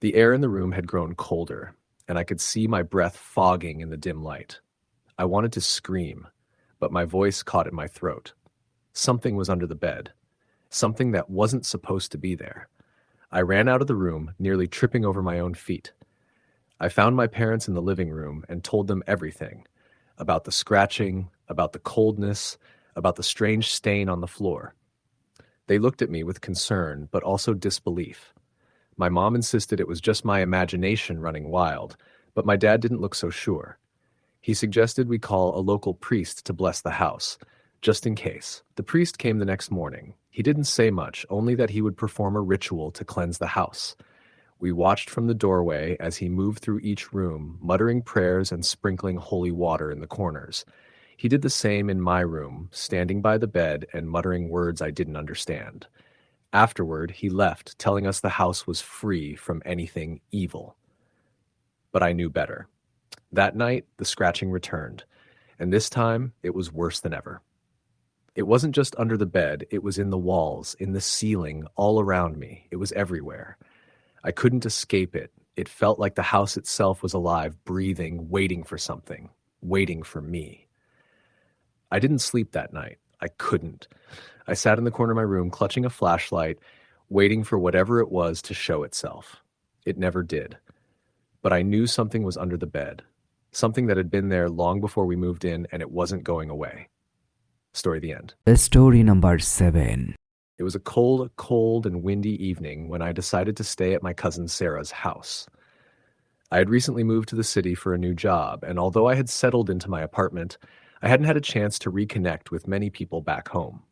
The air in the room had grown colder, and I could see my breath fogging in the dim light. I wanted to scream, but my voice caught in my throat. Something was under the bed, something that wasn't supposed to be there. I ran out of the room, nearly tripping over my own feet. I found my parents in the living room and told them everything, about the scratching, about the coldness, about the strange stain on the floor. They looked at me with concern, but also disbelief. My mom insisted it was just my imagination running wild, but my dad didn't look so sure. He suggested we call a local priest to bless the house, just in case. The priest came the next morning. He didn't say much, only that he would perform a ritual to cleanse the house. We watched from the doorway as he moved through each room, muttering prayers and sprinkling holy water in the corners. He did the same in my room, standing by the bed and muttering words I didn't understand. Afterward, he left, telling us the house was free from anything evil. But I knew better. That night, the scratching returned, and this time it was worse than ever. It wasn't just under the bed, it was in the walls, in the ceiling, all around me. It was everywhere. I couldn't escape it. It felt like the house itself was alive, breathing, waiting for something, waiting for me. I didn't sleep that night. I couldn't. I sat in the corner of my room, clutching a flashlight, waiting for whatever it was to show itself. It never did. But I knew something was under the bed, something that had been there long before we moved in, and it wasn't going away. Story the end. Story number 7. It was a cold and windy evening when I decided to stay at my cousin Sarah's house. I had recently moved to the city for a new job, and although I had settled into my apartment, I hadn't had a chance to reconnect with many people back home.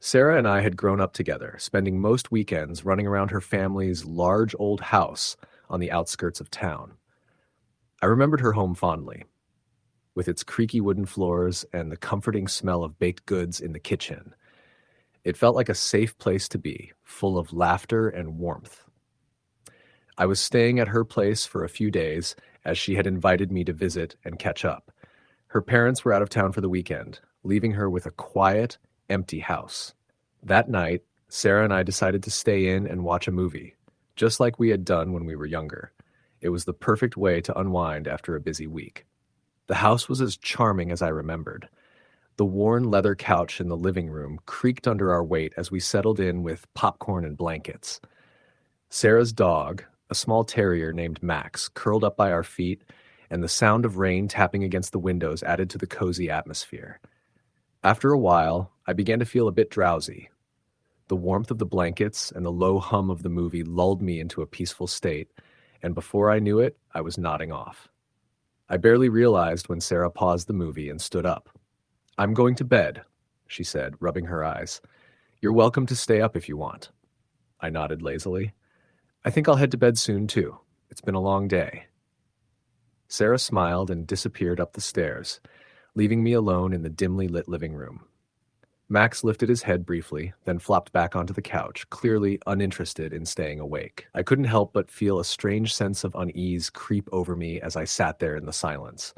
Sarah and I had grown up together, spending most weekends running around her family's large old house on the outskirts of town. I remembered her home fondly, with its creaky wooden floors and the comforting smell of baked goods in the kitchen. It felt like a safe place to be, full of laughter and warmth. I was staying at her place for a few days, as she had invited me to visit and catch up. Her parents were out of town for the weekend, leaving her with a quiet, empty house. That night, Sarah and I decided to stay in and watch a movie, just like we had done when we were younger. It was the perfect way to unwind after a busy week. The house was as charming as I remembered. The worn leather couch in the living room creaked under our weight as we settled in with popcorn and blankets. Sarah's dog, a small terrier named Max, curled up by our feet, and the sound of rain tapping against the windows added to the cozy atmosphere. After a while, I began to feel a bit drowsy. The warmth of the blankets and the low hum of the movie lulled me into a peaceful state, and before I knew it, I was nodding off. I barely realized when Sarah paused the movie and stood up. "I'm going to bed," she said, rubbing her eyes. "You're welcome to stay up if you want." I nodded lazily. "I think I'll head to bed soon, too. It's been a long day." Sarah smiled and disappeared up the stairs, leaving me alone in the dimly lit living room. Max lifted his head briefly, then flopped back onto the couch, clearly uninterested in staying awake. I couldn't help but feel a strange sense of unease creep over me as I sat there in the silence.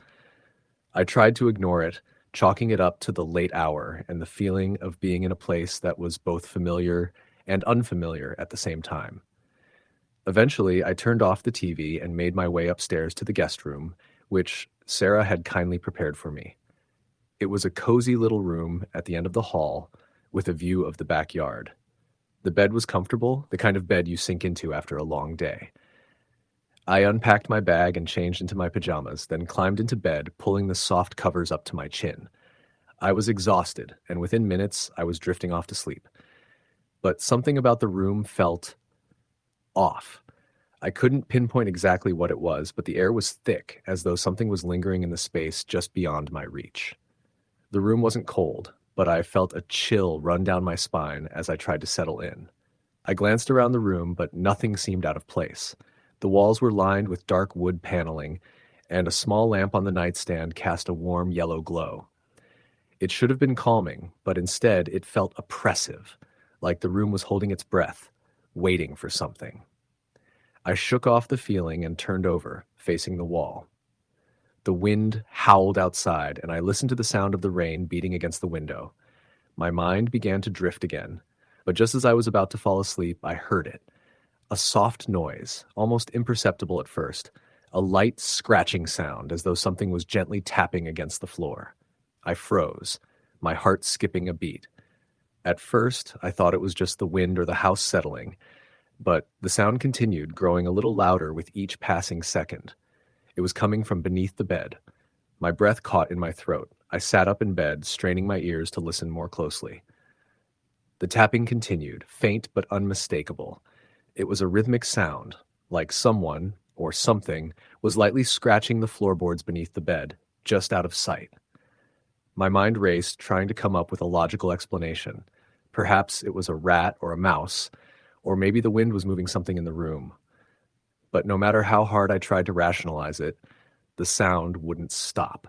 I tried to ignore it, chalking it up to the late hour and the feeling of being in a place that was both familiar and unfamiliar at the same time. Eventually, I turned off the TV and made my way upstairs to the guest room, which Sarah had kindly prepared for me. It was a cozy little room at the end of the hall, with a view of the backyard. The bed was comfortable, the kind of bed you sink into after a long day. I unpacked my bag and changed into my pajamas, then climbed into bed, pulling the soft covers up to my chin. I was exhausted, and within minutes, I was drifting off to sleep. But something about the room felt off. I couldn't pinpoint exactly what it was, but the air was thick, as though something was lingering in the space just beyond my reach. The room wasn't cold, but I felt a chill run down my spine as I tried to settle in. I glanced around the room, but nothing seemed out of place. The walls were lined with dark wood paneling, and a small lamp on the nightstand cast a warm yellow glow. It should have been calming, but instead it felt oppressive, like the room was holding its breath, waiting for something. I shook off the feeling and turned over, facing the wall. The wind howled outside, and I listened to the sound of the rain beating against the window. My mind began to drift again, but just as I was about to fall asleep, I heard it. A soft noise, almost imperceptible at first, a light scratching sound as though something was gently tapping against the floor. I froze, my heart skipping a beat. At first, I thought it was just the wind or the house settling, but the sound continued, growing a little louder with each passing second. It was coming from beneath the bed. My breath caught in my throat. I sat up in bed, straining my ears to listen more closely. The tapping continued, faint but unmistakable. It was a rhythmic sound, like someone, or something, was lightly scratching the floorboards beneath the bed, just out of sight. My mind raced, trying to come up with a logical explanation. Perhaps it was a rat or a mouse, or maybe the wind was moving something in the room. But no matter how hard I tried to rationalize it, the sound wouldn't stop.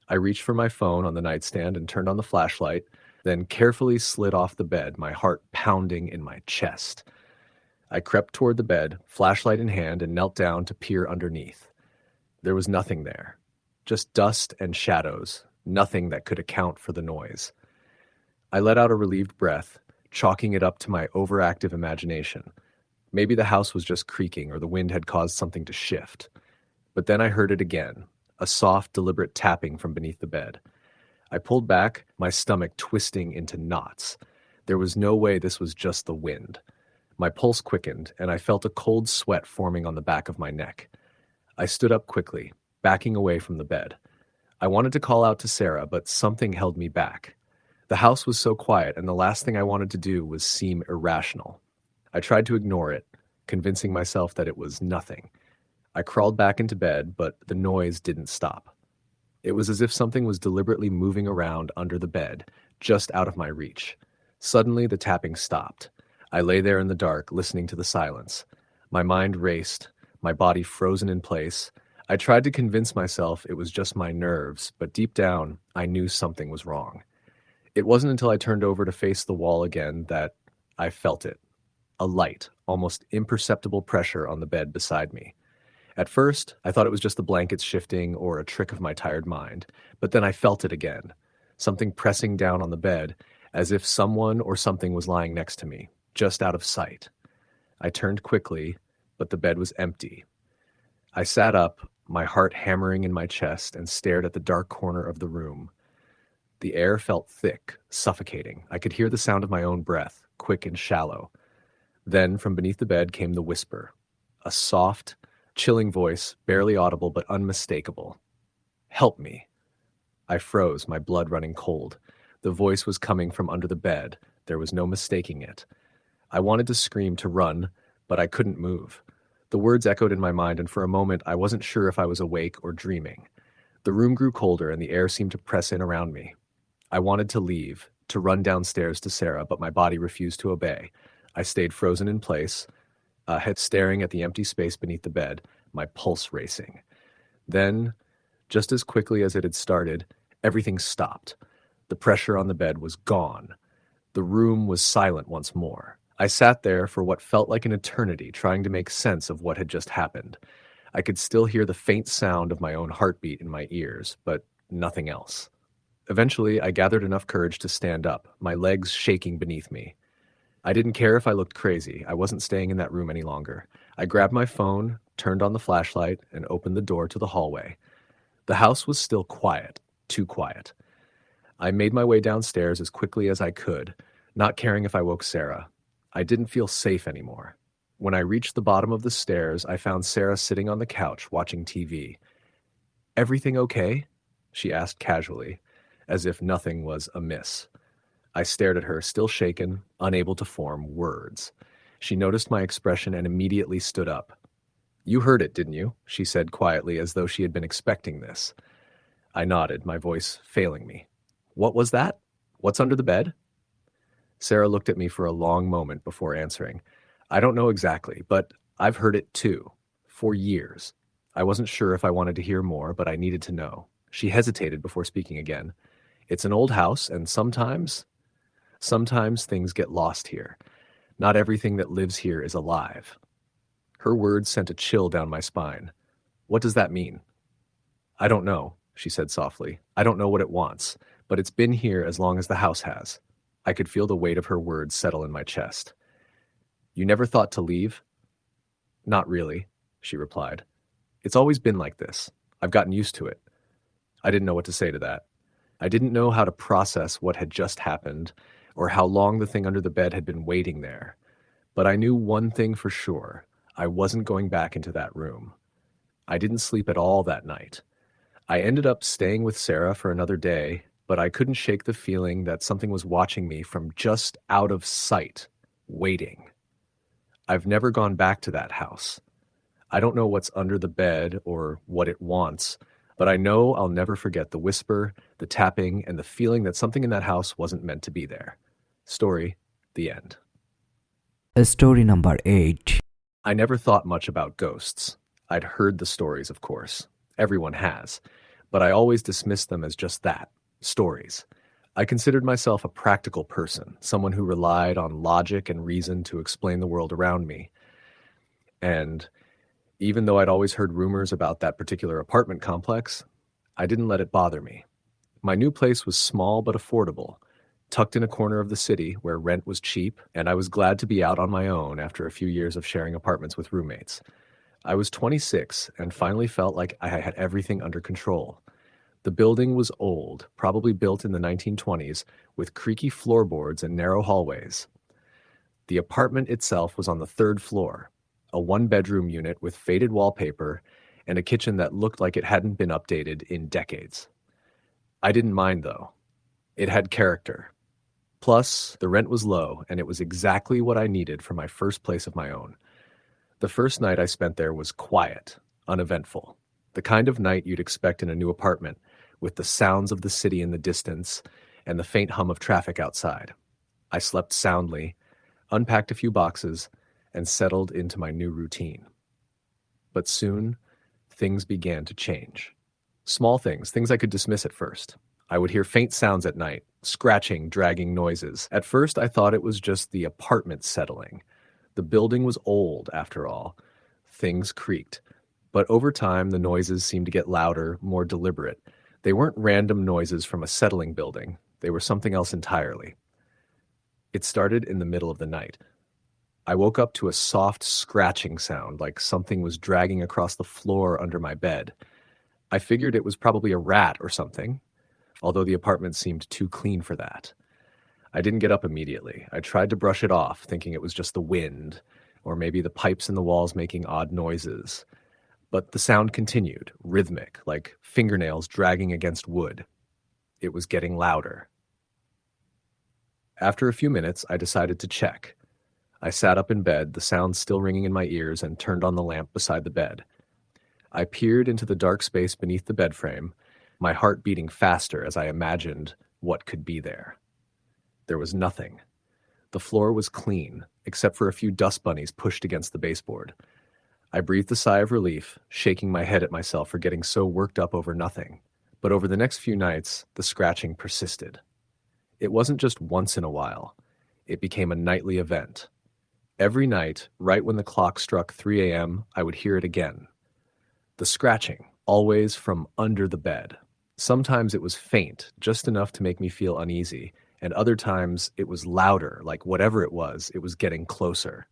I reached for my phone on the nightstand and turned on the flashlight, then carefully slid off the bed, my heart pounding in my chest. I crept toward the bed, flashlight in hand, and knelt down to peer underneath. There was nothing there, just dust and shadows, nothing that could account for the noise. I let out a relieved breath, chalking it up to my overactive imagination. Maybe the house was just creaking or the wind had caused something to shift. But then I heard it again, a soft, deliberate tapping from beneath the bed. I pulled back, my stomach twisting into knots. There was no way this was just the wind. My pulse quickened, and I felt a cold sweat forming on the back of my neck. I stood up quickly, backing away from the bed. I wanted to call out to Sarah, but something held me back. The house was so quiet, and the last thing I wanted to do was seem irrational. I tried to ignore it, convincing myself that it was nothing. I crawled back into bed, but the noise didn't stop. It was as if something was deliberately moving around under the bed, just out of my reach. Suddenly, the tapping stopped. I lay there in the dark, listening to the silence. My mind raced, my body frozen in place. I tried to convince myself it was just my nerves, but deep down, I knew something was wrong. It wasn't until I turned over to face the wall again that I felt it. A light, almost imperceptible pressure on the bed beside me. At first, I thought it was just the blankets shifting or a trick of my tired mind, but then I felt it again, something pressing down on the bed, as if someone or something was lying next to me, just out of sight. I turned quickly, but the bed was empty. I sat up, my heart hammering in my chest, and stared at the dark corner of the room. The air felt thick, suffocating. I could hear the sound of my own breath, quick and shallow. Then, from beneath the bed came the whisper, a soft, chilling voice, barely audible but unmistakable. "Help me." I froze, my blood running cold. The voice was coming from under the bed. There was no mistaking it. I wanted to scream, to run, but I couldn't move. The words echoed in my mind, and for a moment I wasn't sure if I was awake or dreaming. The room grew colder, and the air seemed to press in around me. I wanted to leave, to run downstairs to Sarah, but my body refused to obey. I stayed frozen in place, head staring at the empty space beneath the bed, my pulse racing. Then, just as quickly as it had started, everything stopped. The pressure on the bed was gone. The room was silent once more. I sat there for what felt like an eternity, trying to make sense of what had just happened. I could still hear the faint sound of my own heartbeat in my ears, but nothing else. Eventually, I gathered enough courage to stand up, my legs shaking beneath me. I didn't care if I looked crazy. I wasn't staying in that room any longer. I grabbed my phone, turned on the flashlight, and opened the door to the hallway. The house was still quiet, too quiet. I made my way downstairs as quickly as I could, not caring if I woke Sarah. I didn't feel safe anymore. When I reached the bottom of the stairs, I found Sarah sitting on the couch watching TV. "Everything okay?" she asked casually, as if nothing was amiss. I stared at her, still shaken, unable to form words. She noticed my expression and immediately stood up. "You heard it, didn't you?" she said quietly, as though she had been expecting this. I nodded, my voice failing me. "What was that? What's under the bed?" Sarah looked at me for a long moment before answering. "I don't know exactly, but I've heard it too. For years." I wasn't sure if I wanted to hear more, but I needed to know. She hesitated before speaking again. "It's an old house, and sometimes things get lost here. Not everything that lives here is alive." Her words sent a chill down my spine. "What does that mean?" "I don't know," she said softly. "I don't know what it wants, but it's been here as long as the house has." I could feel the weight of her words settle in my chest. "You never thought to leave?" "Not really," she replied. "It's always been like this. I've gotten used to it." I didn't know what to say to that. I didn't know how to process what had just happened or how long the thing under the bed had been waiting there. But I knew one thing for sure. I wasn't going back into that room. I didn't sleep at all that night. I ended up staying with Sarah for another day, but I couldn't shake the feeling that something was watching me from just out of sight, waiting. I've never gone back to that house. I don't know what's under the bed or what it wants, but I know I'll never forget the whisper, the tapping, and the feeling that something in that house wasn't meant to be there. Story, the end. Story number 8. I never thought much about ghosts. I'd heard the stories, of course. Everyone has. But I always dismissed them as just that, stories. I considered myself a practical person, someone who relied on logic and reason to explain the world around me. And even though I'd always heard rumors about that particular apartment complex, I didn't let it bother me. My new place was small but affordable, tucked in a corner of the city where rent was cheap, and I was glad to be out on my own after a few years of sharing apartments with roommates. I was 26 and finally felt like I had everything under control. The building was old, probably built in the 1920s, with creaky floorboards and narrow hallways. The apartment itself was on the third floor, a one-bedroom unit with faded wallpaper and a kitchen that looked like it hadn't been updated in decades. I didn't mind, though. It had character. Plus, the rent was low, and it was exactly what I needed for my first place of my own. The first night I spent there was quiet, uneventful. The kind of night you'd expect in a new apartment, with the sounds of the city in the distance and the faint hum of traffic outside. I slept soundly, unpacked a few boxes, and settled into my new routine. But soon, things began to change. Small things, things I could dismiss at first. I would hear faint sounds at night, scratching, dragging noises. At first, I thought it was just the apartment settling. The building was old, after all. Things creaked. But over time, the noises seemed to get louder, more deliberate. They weren't random noises from a settling building. They were something else entirely. It started in the middle of the night. I woke up to a soft scratching sound, like something was dragging across the floor under my bed. I figured it was probably a rat or something, although the apartment seemed too clean for that. I didn't get up immediately. I tried to brush it off, thinking it was just the wind, or maybe the pipes in the walls making odd noises. But the sound continued, rhythmic, like fingernails dragging against wood. It was getting louder. After a few minutes, I decided to check. I sat up in bed, the sound still ringing in my ears, and turned on the lamp beside the bed. I peered into the dark space beneath the bed frame, my heart beating faster as I imagined what could be there. There was nothing. The floor was clean, except for a few dust bunnies pushed against the baseboard. I breathed a sigh of relief, shaking my head at myself for getting so worked up over nothing. But over the next few nights, the scratching persisted. It wasn't just once in a while. It became a nightly event. Every night, right when the clock struck 3 a.m., I would hear it again. The scratching, always from under the bed. Sometimes it was faint, just enough to make me feel uneasy, and other times it was louder, like whatever it was getting closer.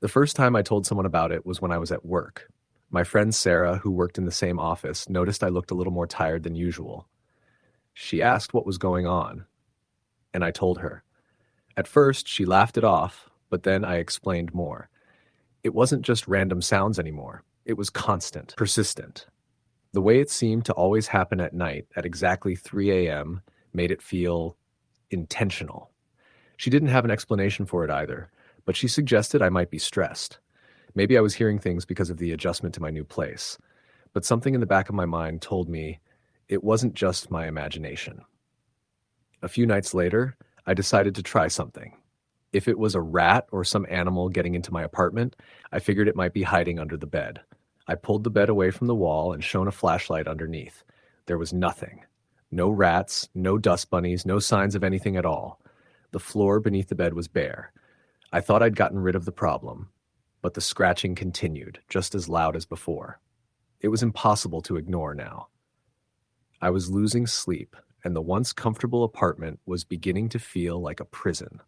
The first time I told someone about it was when I was at work. My friend Sarah, who worked in the same office, noticed I looked a little more tired than usual. She asked what was going on, and I told her. At first, she laughed it off, but then I explained more. It wasn't just random sounds anymore. It was constant, persistent. The way it seemed to always happen at night at exactly 3 a.m. made it feel intentional. She didn't have an explanation for it either, but she suggested I might be stressed. Maybe I was hearing things because of the adjustment to my new place. But something in the back of my mind told me it wasn't just my imagination. A few nights later, I decided to try something. If it was a rat or some animal getting into my apartment, I figured it might be hiding under the bed. I pulled the bed away from the wall and shone a flashlight underneath. There was nothing. No rats, no dust bunnies, no signs of anything at all. The floor beneath the bed was bare. I thought I'd gotten rid of the problem, but the scratching continued, just as loud as before. It was impossible to ignore now. I was losing sleep, and the once comfortable apartment was beginning to feel like a prison.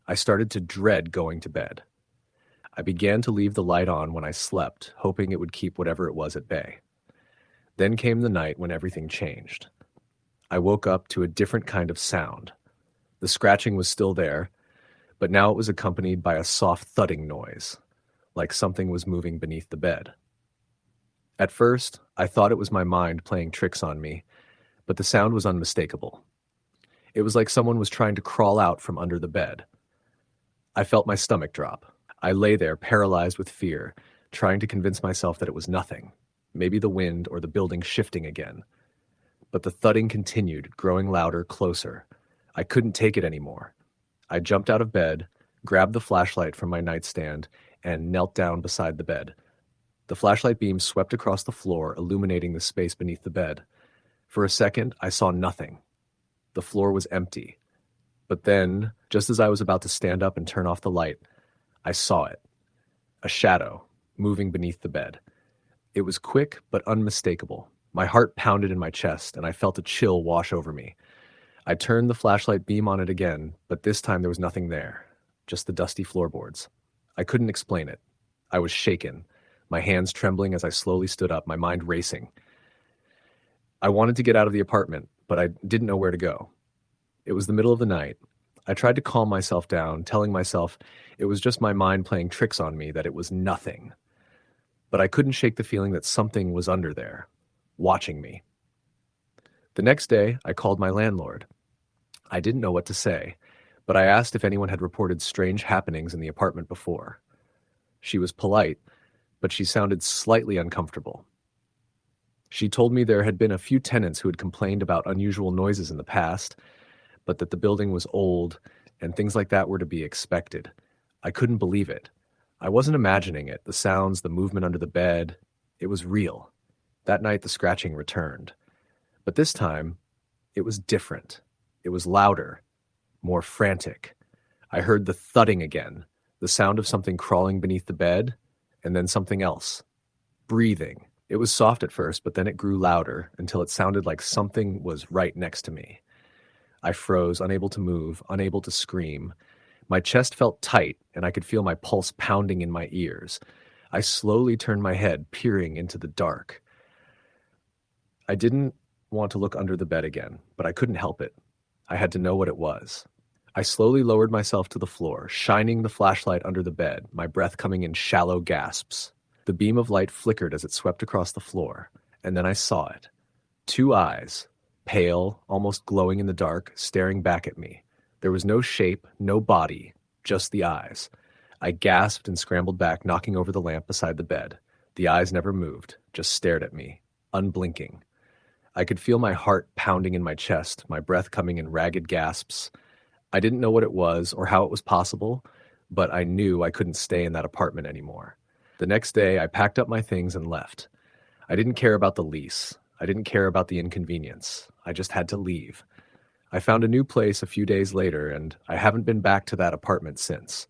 I started to dread going to bed. I began to leave the light on when I slept, hoping it would keep whatever it was at bay. Then came the night when everything changed. I woke up to a different kind of sound. The scratching was still there, but now it was accompanied by a soft thudding noise, like something was moving beneath the bed. At first, I thought it was my mind playing tricks on me, but the sound was unmistakable. It was like someone was trying to crawl out from under the bed. I felt my stomach drop. I lay there paralyzed with fear, trying to convince myself that it was nothing, maybe the wind or the building shifting again. But the thudding continued, growing louder, closer. I couldn't take it anymore. I jumped out of bed, grabbed the flashlight from my nightstand, and knelt down beside the bed. The flashlight beam swept across the floor, illuminating the space beneath the bed. For a second, I saw nothing. The floor was empty. But then, just as I was about to stand up and turn off the light, I saw it. A shadow, moving beneath the bed. It was quick but unmistakable. My heart pounded in my chest, and I felt a chill wash over me. I turned the flashlight beam on it again, but this time there was nothing there, just the dusty floorboards. I couldn't explain it. I was shaken, my hands trembling as I slowly stood up, my mind racing. I wanted to get out of the apartment, but I didn't know where to go. It was the middle of the night. I tried to calm myself down, telling myself it was just my mind playing tricks on me, that it was nothing. But I couldn't shake the feeling that something was under there, watching me. The next day, I called my landlord. I didn't know what to say, but I asked if anyone had reported strange happenings in the apartment before. She was polite, but she sounded slightly uncomfortable. She told me there had been a few tenants who had complained about unusual noises in the past, but that the building was old and things like that were to be expected. I couldn't believe it. I wasn't imagining it, the sounds, the movement under the bed. It was real. That night the scratching returned. But this time, it was different. It was louder, more frantic. I heard the thudding again, the sound of something crawling beneath the bed, and then something else. Breathing. It was soft at first, but then it grew louder until it sounded like something was right next to me. I froze, unable to move, unable to scream. My chest felt tight, and I could feel my pulse pounding in my ears. I slowly turned my head, peering into the dark. I didn't want to look under the bed again, but I couldn't help it. I had to know what it was. I slowly lowered myself to the floor, shining the flashlight under the bed, my breath coming in shallow gasps. The beam of light flickered as it swept across the floor, and then I saw it. 2 eyes, pale, almost glowing in the dark, staring back at me. There was no shape, no body, just the eyes. I gasped and scrambled back, knocking over the lamp beside the bed. The eyes never moved, just stared at me, unblinking. I could feel my heart pounding in my chest, my breath coming in ragged gasps. I didn't know what it was or how it was possible, but I knew I couldn't stay in that apartment anymore. The next day, I packed up my things and left. I didn't care about the lease. I didn't care about the inconvenience. I just had to leave. I found a new place a few days later, and I haven't been back to that apartment since.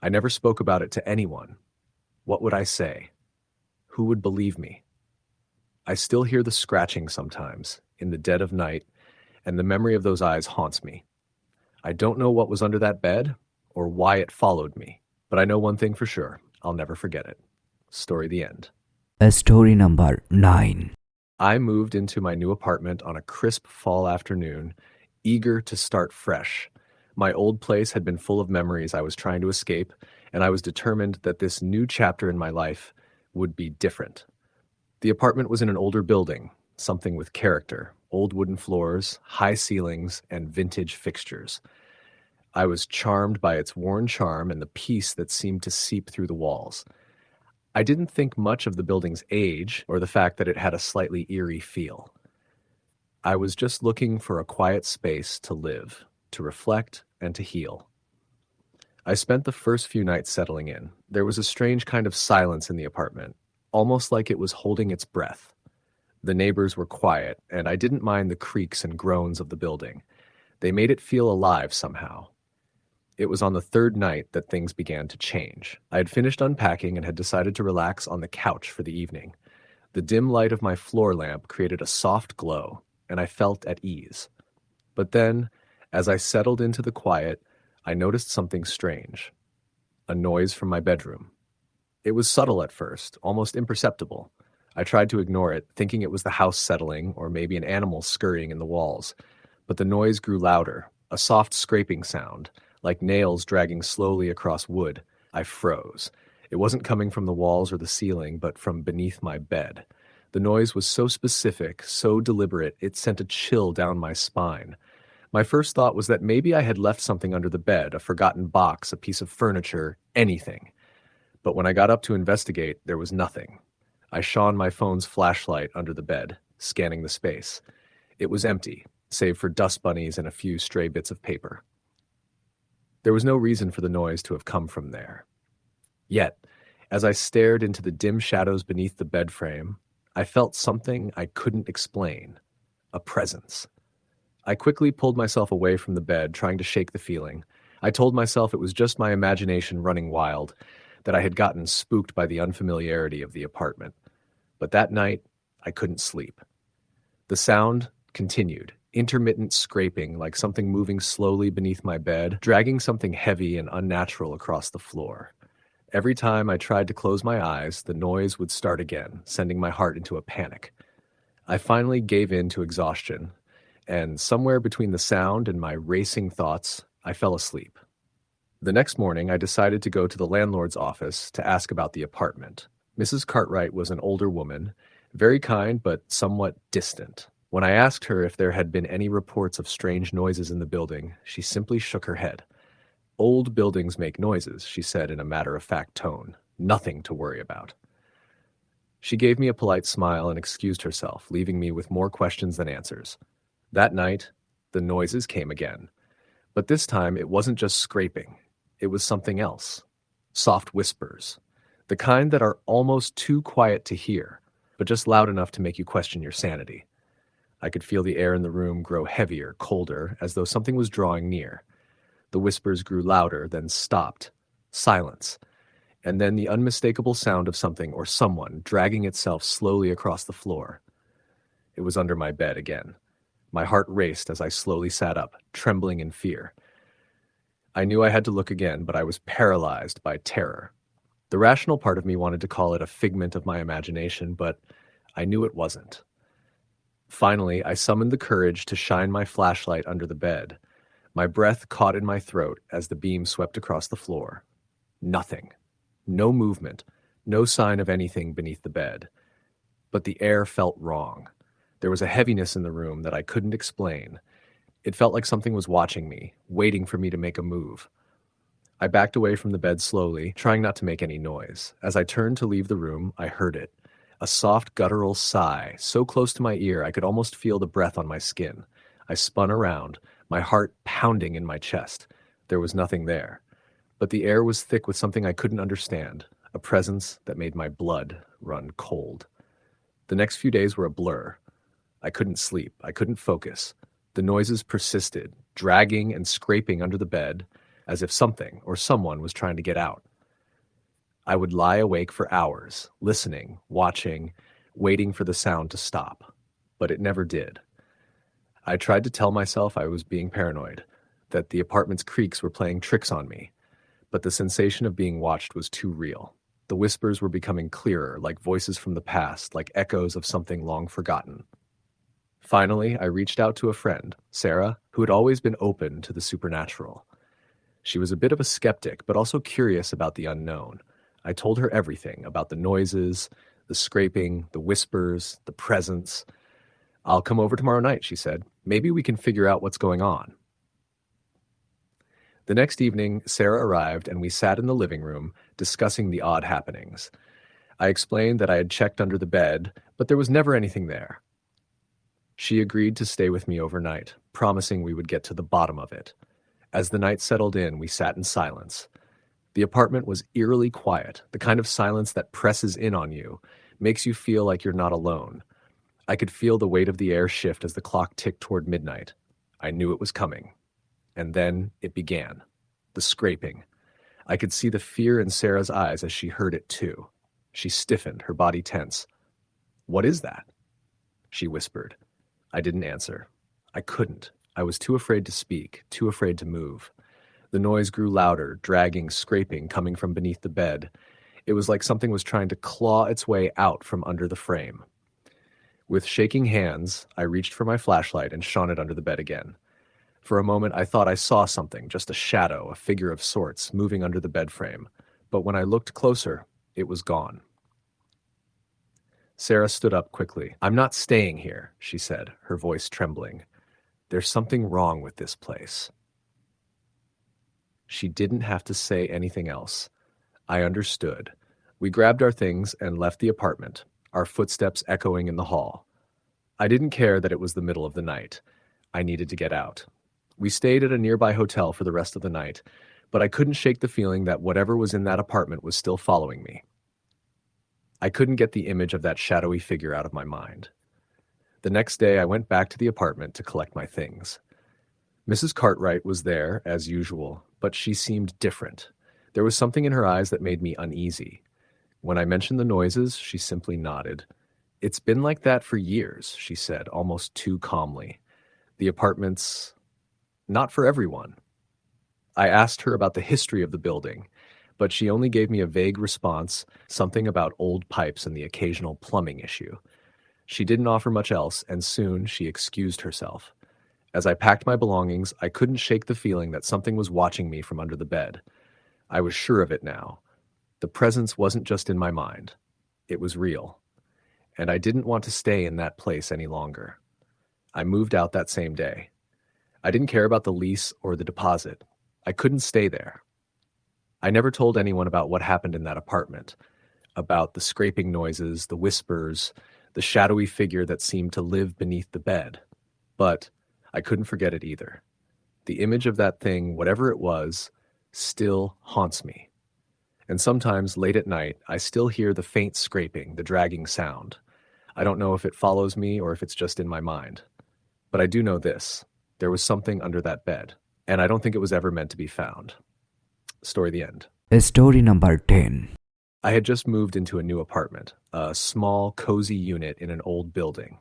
I never spoke about it to anyone. What would I say? Who would believe me? I still hear the scratching sometimes, in the dead of night, and the memory of those eyes haunts me. I don't know what was under that bed, or why it followed me, but I know one thing for sure. I'll never forget it. Story the end. Story number 9. I moved into my new apartment on a crisp fall afternoon, eager to start fresh. My old place had been full of memories I was trying to escape, and I was determined that this new chapter in my life would be different. The apartment was in an older building, something with character, old wooden floors, high ceilings, and vintage fixtures. I was charmed by its worn charm and the peace that seemed to seep through the walls. I didn't think much of the building's age or the fact that it had a slightly eerie feel. I was just looking for a quiet space to live, to reflect, and to heal. I spent the first few nights settling in. There was a strange kind of silence in the apartment, almost like it was holding its breath. The neighbors were quiet, and I didn't mind the creaks and groans of the building. They made it feel alive somehow. It was on the third night that things began to change. I had finished unpacking and had decided to relax on the couch for the evening. The dim light of my floor lamp created a soft glow, and I felt at ease. But then, as I settled into the quiet, I noticed something strange. A noise from my bedroom. It was subtle at first, almost imperceptible. I tried to ignore it, thinking it was the house settling or maybe an animal scurrying in the walls. But the noise grew louder, a soft scraping sound, like nails dragging slowly across wood. I froze. It wasn't coming from the walls or the ceiling, but from beneath my bed. The noise was so specific, so deliberate, it sent a chill down my spine. My first thought was that maybe I had left something under the bed, a forgotten box, a piece of furniture, anything. But when I got up to investigate, there was nothing. I shone my phone's flashlight under the bed, scanning the space. It was empty, save for dust bunnies and a few stray bits of paper. There was no reason for the noise to have come from there. Yet, as I stared into the dim shadows beneath the bed frame, I felt something I couldn't explain. A presence. I quickly pulled myself away from the bed, trying to shake the feeling. I told myself it was just my imagination running wild, that I had gotten spooked by the unfamiliarity of the apartment. But that night, I couldn't sleep. The sound continued, intermittent scraping like something moving slowly beneath my bed, dragging something heavy and unnatural across the floor. Every time I tried to close my eyes, the noise would start again, sending my heart into a panic. I finally gave in to exhaustion, and somewhere between the sound and my racing thoughts, I fell asleep. The next morning, I decided to go to the landlord's office to ask about the apartment. Mrs. Cartwright was an older woman, very kind but somewhat distant. When I asked her if there had been any reports of strange noises in the building, she simply shook her head. "Old buildings make noises," she said in a matter-of-fact tone. "Nothing to worry about." She gave me a polite smile and excused herself, leaving me with more questions than answers. That night, the noises came again. But this time, it wasn't just scraping. It was something else. Soft whispers. The kind that are almost too quiet to hear, but just loud enough to make you question your sanity. I could feel the air in the room grow heavier, colder, as though something was drawing near. The whispers grew louder, then stopped. Silence. And then the unmistakable sound of something or someone dragging itself slowly across the floor. It was under my bed again. My heart raced as I slowly sat up, trembling in fear. I knew I had to look again, but I was paralyzed by terror. The rational part of me wanted to call it a figment of my imagination, but I knew it wasn't. Finally, I summoned the courage to shine my flashlight under the bed. My breath caught in my throat as the beam swept across the floor. Nothing. No movement. No sign of anything beneath the bed. But the air felt wrong. There was a heaviness in the room that I couldn't explain. It felt like something was watching me, waiting for me to make a move. I backed away from the bed slowly, trying not to make any noise. As I turned to leave the room, I heard it. A soft guttural sigh, so close to my ear I could almost feel the breath on my skin. I spun around, my heart pounding in my chest. There was nothing there. But the air was thick with something I couldn't understand, a presence that made my blood run cold. The next few days were a blur. I couldn't sleep. I couldn't focus. The noises persisted, dragging and scraping under the bed, as if something or someone was trying to get out. I would lie awake for hours, listening, watching, waiting for the sound to stop. But it never did. I tried to tell myself I was being paranoid, that the apartment's creaks were playing tricks on me, but the sensation of being watched was too real. The whispers were becoming clearer, like voices from the past, like echoes of something long forgotten. Finally, I reached out to a friend, Sarah, who had always been open to the supernatural. She was a bit of a skeptic, but also curious about the unknown. I told her everything about the noises, the scraping, the whispers, the presence. "I'll come over tomorrow night," she said. "Maybe we can figure out what's going on." The next evening, Sarah arrived and we sat in the living room discussing the odd happenings. I explained that I had checked under the bed, but there was never anything there. She agreed to stay with me overnight, promising we would get to the bottom of it. As the night settled in, we sat in silence. The apartment was eerily quiet, the kind of silence that presses in on you, makes you feel like you're not alone. I could feel the weight of the air shift as the clock ticked toward midnight. I knew it was coming. And then it began. The scraping. I could see the fear in Sarah's eyes as she heard it too. She stiffened, her body tense. "What is that?" she whispered. I didn't answer. I couldn't. I was too afraid to speak, too afraid to move. The noise grew louder, dragging, scraping, coming from beneath the bed. It was like something was trying to claw its way out from under the frame. With shaking hands, I reached for my flashlight and shone it under the bed again. For a moment, I thought I saw something, just a shadow, a figure of sorts, moving under the bed frame. But when I looked closer, it was gone. Sarah stood up quickly. "I'm not staying here," she said, her voice trembling. "There's something wrong with this place." She didn't have to say anything else. I understood. We grabbed our things and left the apartment, our footsteps echoing in the hall. I didn't care that it was the middle of the night. I needed to get out. We stayed at a nearby hotel for the rest of the night, but I couldn't shake the feeling that whatever was in that apartment was still following me. I couldn't get the image of that shadowy figure out of my mind. The next day, I went back to the apartment to collect my things. Mrs. Cartwright was there, as usual, but she seemed different. There was something in her eyes that made me uneasy. When I mentioned the noises, she simply nodded. "It's been like that for years," she said, almost too calmly. "The apartment's not for everyone." I asked her about the history of the building, but she only gave me a vague response, something about old pipes and the occasional plumbing issue. She didn't offer much else, and soon she excused herself. As I packed my belongings, I couldn't shake the feeling that something was watching me from under the bed. I was sure of it now. The presence wasn't just in my mind. It was real. And I didn't want to stay in that place any longer. I moved out that same day. I didn't care about the lease or the deposit. I couldn't stay there. I never told anyone about what happened in that apartment, about the scraping noises, the whispers, the shadowy figure that seemed to live beneath the bed. But I couldn't forget it either. The image of that thing, whatever it was, still haunts me. And sometimes, late at night, I still hear the faint scraping, the dragging sound. I don't know if it follows me or if it's just in my mind. But I do know this. There was something under that bed, and I don't think it was ever meant to be found. Story the end. Story number 10. I had just moved into a new apartment, a small, cozy unit in an old building.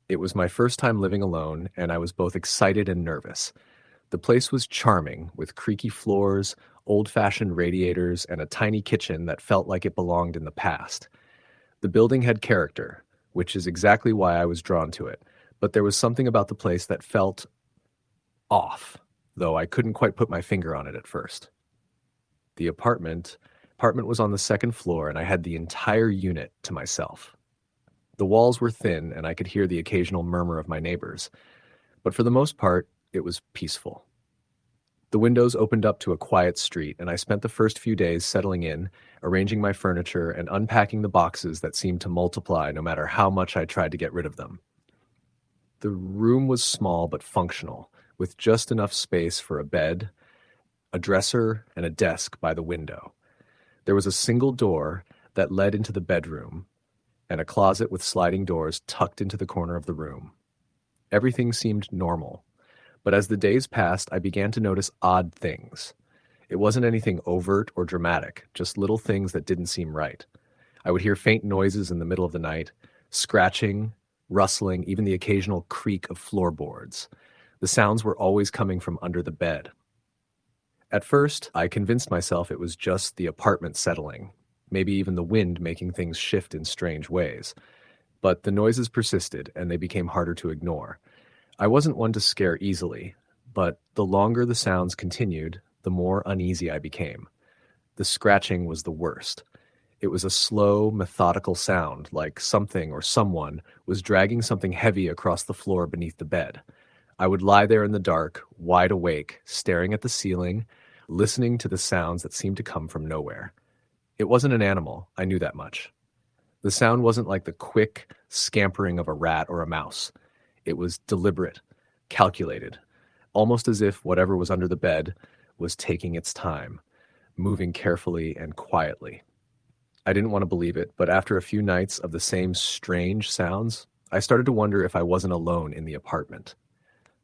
It was my first time living alone, and I was both excited and nervous. The place was charming, with creaky floors, old-fashioned radiators, and a tiny kitchen that felt like it belonged in the past. The building had character, which is exactly why I was drawn to it, but there was something about the place that felt off, though I couldn't quite put my finger on it at first. The apartment was on the second floor, and I had the entire unit to myself. The walls were thin, and I could hear the occasional murmur of my neighbors, but for the most part, it was peaceful. The windows opened up to a quiet street, and I spent the first few days settling in, arranging my furniture, and unpacking the boxes that seemed to multiply no matter how much I tried to get rid of them. The room was small but functional, with just enough space for a bed, a dresser, and a desk by the window. There was a single door that led into the bedroom, and a closet with sliding doors tucked into the corner of the room. Everything seemed normal, but as the days passed, I began to notice odd things. It wasn't anything overt or dramatic, just little things that didn't seem right. I would hear faint noises in the middle of the night, scratching, rustling, even the occasional creak of floorboards. The sounds were always coming from under the bed. At first, I convinced myself it was just the apartment settling. maybe even the wind making things shift in strange ways. But the noises persisted, and they became harder to ignore. I wasn't one to scare easily, but the longer the sounds continued, the more uneasy I became. The scratching was the worst. It was a slow, methodical sound, like something or someone was dragging something heavy across the floor beneath the bed. I would lie there in the dark, wide awake, staring at the ceiling, listening to the sounds that seemed to come from nowhere. It wasn't an animal, I knew that much. The sound wasn't like the quick scampering of a rat or a mouse. It was deliberate, calculated, almost as if whatever was under the bed was taking its time, moving carefully and quietly. I didn't want to believe it, but after a few nights of the same strange sounds, I started to wonder if I wasn't alone in the apartment.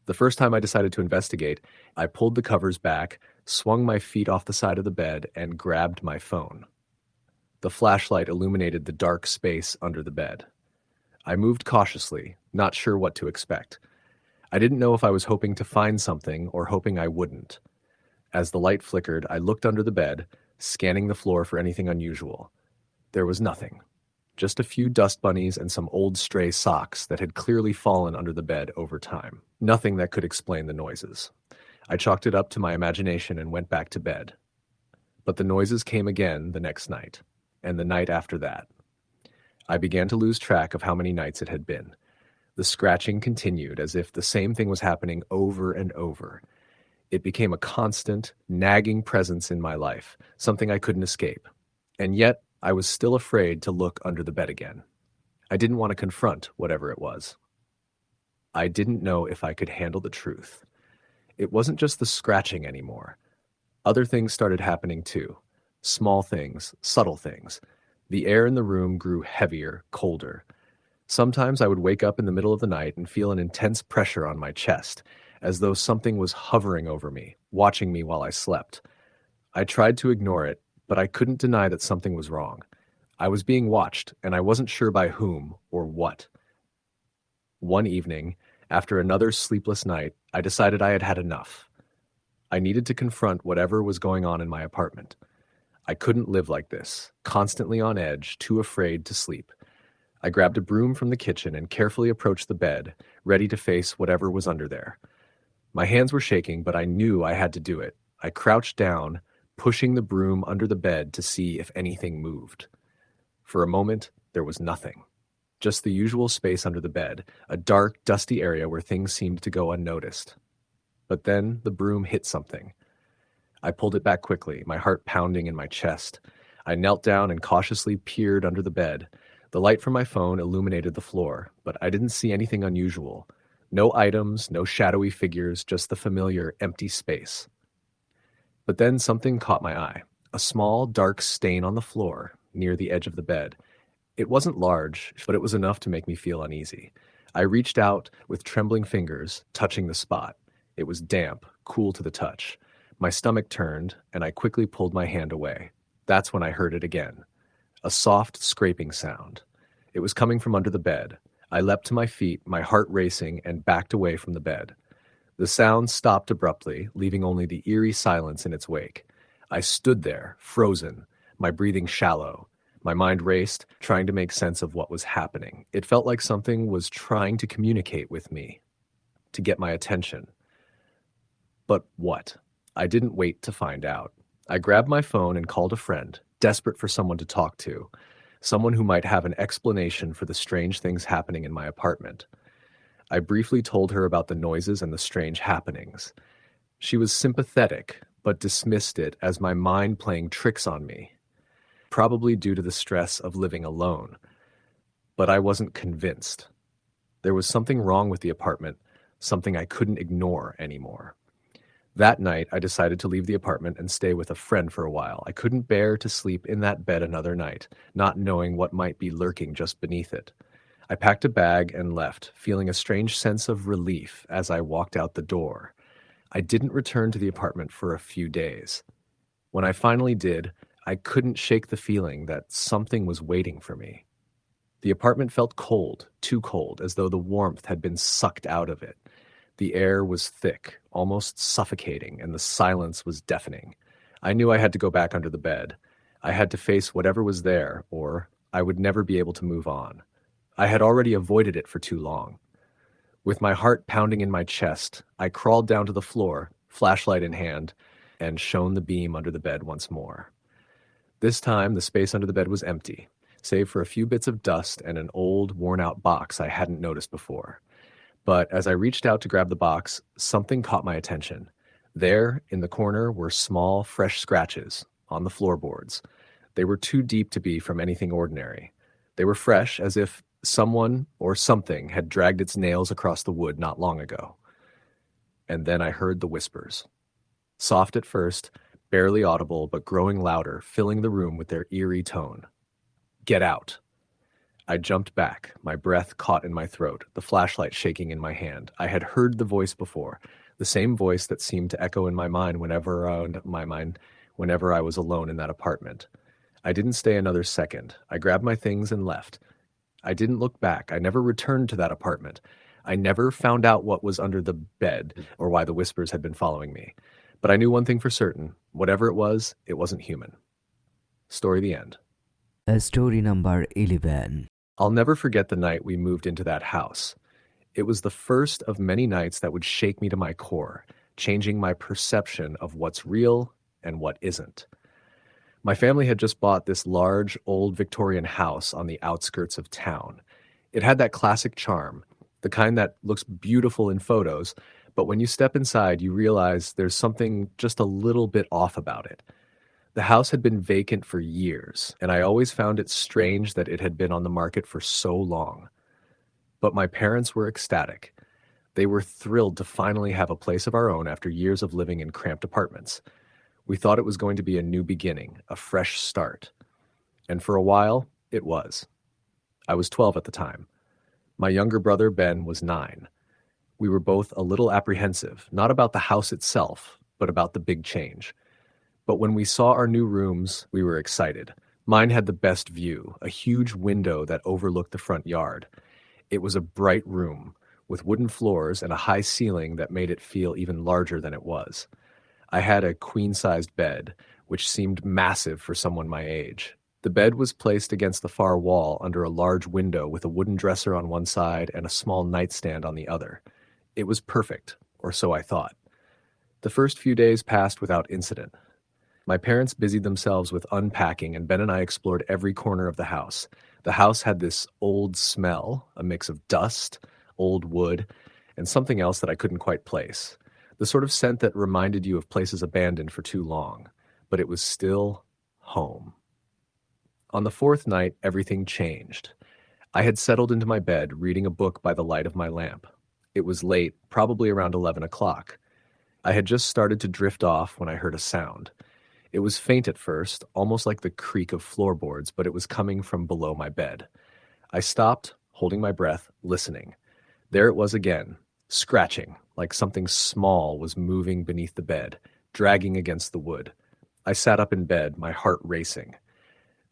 The first time I decided to investigate, I pulled the covers back, swung my feet off the side of the bed, and grabbed my phone. The flashlight illuminated the dark space under the bed. I moved cautiously, not sure what to expect. I didn't know if I was hoping to find something or hoping I wouldn't. As the light flickered, I looked under the bed, scanning the floor for anything unusual. There was nothing. Just a few dust bunnies and some old stray socks that had clearly fallen under the bed over time. Nothing that could explain the noises. I chalked it up to my imagination and went back to bed. But the noises came again the next night, and the night after that. I began to lose track of how many nights it had been. The scratching continued as if the same thing was happening over and over. It became a constant, nagging presence in my life, something I couldn't escape. And yet, I was still afraid to look under the bed again. I didn't want to confront whatever it was. I didn't know if I could handle the truth. It wasn't just the scratching anymore. Other things started happening too. Small things, subtle things. The air in the room grew heavier, colder. Sometimes I would wake up in the middle of the night and feel an intense pressure on my chest, as though something was hovering over me, watching me while I slept. I tried to ignore it, but I couldn't deny that something was wrong. I was being watched, and I wasn't sure by whom or what. One evening, after another sleepless night, I decided I had had enough. I needed to confront whatever was going on in my apartment. I couldn't live like this, constantly on edge, too afraid to sleep. I grabbed a broom from the kitchen and carefully approached the bed, ready to face whatever was under there. My hands were shaking, but I knew I had to do it. I crouched down, pushing the broom under the bed to see if anything moved. For a moment, there was nothing. Just the usual space under the bed, a dark, dusty area where things seemed to go unnoticed. But then the broom hit something. I pulled it back quickly, my heart pounding in my chest. I knelt down and cautiously peered under the bed. The light from my phone illuminated the floor, but I didn't see anything unusual. No items, no shadowy figures, just the familiar empty space. But then something caught my eye. A small, dark stain on the floor, near the edge of the bed. It wasn't large, but it was enough to make me feel uneasy. I reached out with trembling fingers, touching the spot. It was damp, cool to the touch. My stomach turned, and I quickly pulled my hand away. That's when I heard it again. A soft, scraping sound. It was coming from under the bed. I leapt to my feet, my heart racing, and backed away from the bed. The sound stopped abruptly, leaving only the eerie silence in its wake. I stood there, frozen, my breathing shallow. My mind raced, trying to make sense of what was happening. It felt like something was trying to communicate with me, to get my attention. But what? I didn't wait to find out. I grabbed my phone and called a friend, desperate for someone to talk to, someone who might have an explanation for the strange things happening in my apartment. I briefly told her about the noises and the strange happenings. She was sympathetic, but dismissed it as my mind playing tricks on me, probably due to the stress of living alone. But I wasn't convinced. There was something wrong with the apartment, something I couldn't ignore anymore. That night, I decided to leave the apartment and stay with a friend for a while. I couldn't bear to sleep in that bed another night, not knowing what might be lurking just beneath it. I packed a bag and left, feeling a strange sense of relief as I walked out the door. I didn't return to the apartment for a few days. When I finally did, I couldn't shake the feeling that something was waiting for me. The apartment felt cold, too cold, as though the warmth had been sucked out of it. The air was thick, almost suffocating, and the silence was deafening. I knew I had to go back under the bed. I had to face whatever was there, or I would never be able to move on. I had already avoided it for too long. With my heart pounding in my chest, I crawled down to the floor, flashlight in hand, and shone the beam under the bed once more. This time, the space under the bed was empty, save for a few bits of dust and an old, worn-out box I hadn't noticed before. But as I reached out to grab the box, something caught my attention. There, in the corner, were small, fresh scratches on the floorboards. They were too deep to be from anything ordinary. They were fresh, as if someone or something had dragged its nails across the wood not long ago. And then I heard the whispers. Soft at first, barely audible, but growing louder, filling the room with their eerie tone. "Get out." I jumped back, my breath caught in my throat, the flashlight shaking in my hand. I had heard the voice before, the same voice that seemed to echo in my mind whenever I was alone in that apartment. I didn't stay another second. I grabbed my things and left. I didn't look back. I never returned to that apartment. I never found out what was under the bed or why the whispers had been following me. But I knew one thing for certain. Whatever it wasn't human. Story the end. Story number 11. I'll never forget the night we moved into that house. It was the first of many nights that would shake me to my core, changing my perception of what's real and what isn't. My family had just bought this large, old Victorian house on the outskirts of town. It had that classic charm, the kind that looks beautiful in photos, but when you step inside, you realize there's something just a little bit off about it. The house had been vacant for years, and I always found it strange that it had been on the market for so long. But my parents were ecstatic. They were thrilled to finally have a place of our own after years of living in cramped apartments. We thought it was going to be a new beginning, a fresh start. And for a while, it was. I was 12 at the time. My younger brother, Ben, was 9. We were both a little apprehensive, not about the house itself, but about the big change. But when we saw our new rooms, we were excited. Mine had the best view, a huge window that overlooked the front yard. It was a bright room, with wooden floors and a high ceiling that made it feel even larger than it was. I had a queen-sized bed, which seemed massive for someone my age. The bed was placed against the far wall under a large window with a wooden dresser on one side and a small nightstand on the other. It was perfect, or so I thought. The first few days passed without incident. My parents busied themselves with unpacking, and Ben and I explored every corner of the house. The house had this old smell, a mix of dust, old wood, and something else that I couldn't quite place. The sort of scent that reminded you of places abandoned for too long, but it was still home. On the 4th night, everything changed. I had settled into my bed, reading a book by the light of my lamp. It was late, probably around 11 o'clock. I had just started to drift off when I heard a sound. It was faint at first, almost like the creak of floorboards, but it was coming from below my bed. I stopped, holding my breath, listening. There it was again, scratching, like something small was moving beneath the bed, dragging against the wood. I sat up in bed, my heart racing.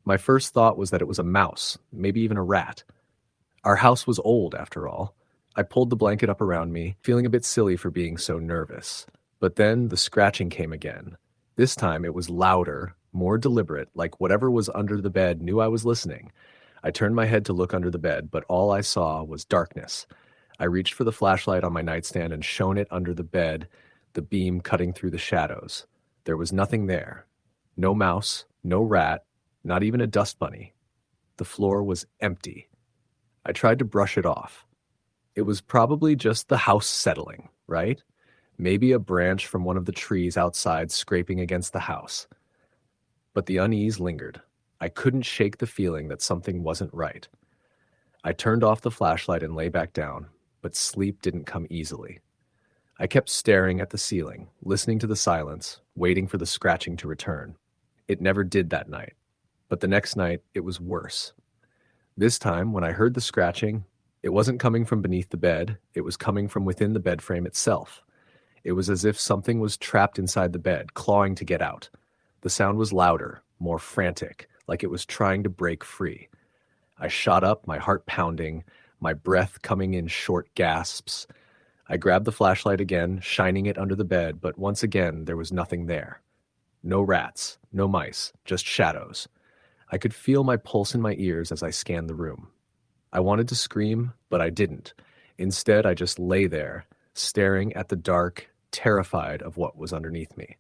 My first thought was that it was a mouse, maybe even a rat. Our house was old, after all. I pulled the blanket up around me, feeling a bit silly for being so nervous. But then the scratching came again. This time it was louder, more deliberate, like whatever was under the bed knew I was listening. I turned my head to look under the bed, but all I saw was darkness. I reached for the flashlight on my nightstand and shone it under the bed, the beam cutting through the shadows. There was nothing there. No mouse, no rat, not even a dust bunny. The floor was empty. I tried to brush it off. It was probably just the house settling, right? Maybe a branch from one of the trees outside scraping against the house. But the unease lingered. I couldn't shake the feeling that something wasn't right. I turned off the flashlight and lay back down, but sleep didn't come easily. I kept staring at the ceiling, listening to the silence, waiting for the scratching to return. It never did that night, but the next night it was worse. This time, when I heard the scratching, it wasn't coming from beneath the bed, it was coming from within the bed frame itself. It was as if something was trapped inside the bed, clawing to get out. The sound was louder, more frantic, like it was trying to break free. I shot up, my heart pounding, my breath coming in short gasps. I grabbed the flashlight again, shining it under the bed, but once again there was nothing there. No rats, no mice, just shadows. I could feel my pulse in my ears as I scanned the room. I wanted to scream, but I didn't. Instead, I just lay there, staring at the dark, terrified of what was underneath me.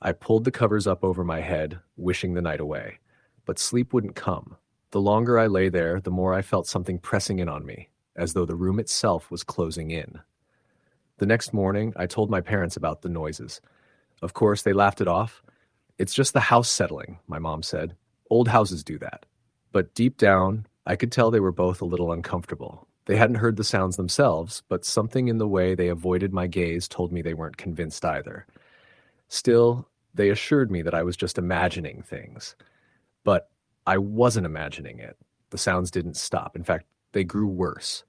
I pulled the covers up over my head, wishing the night away. But sleep wouldn't come. The longer I lay there, the more I felt something pressing in on me, as though the room itself was closing in. The next morning, I told my parents about the noises. Of course, they laughed it off. "It's just the house settling," my mom said. "Old houses do that." But deep down, I could tell they were both a little uncomfortable. They hadn't heard the sounds themselves, but something in the way they avoided my gaze told me they weren't convinced either. Still, they assured me that I was just imagining things. But I wasn't imagining it. The sounds didn't stop. In fact, they grew worse.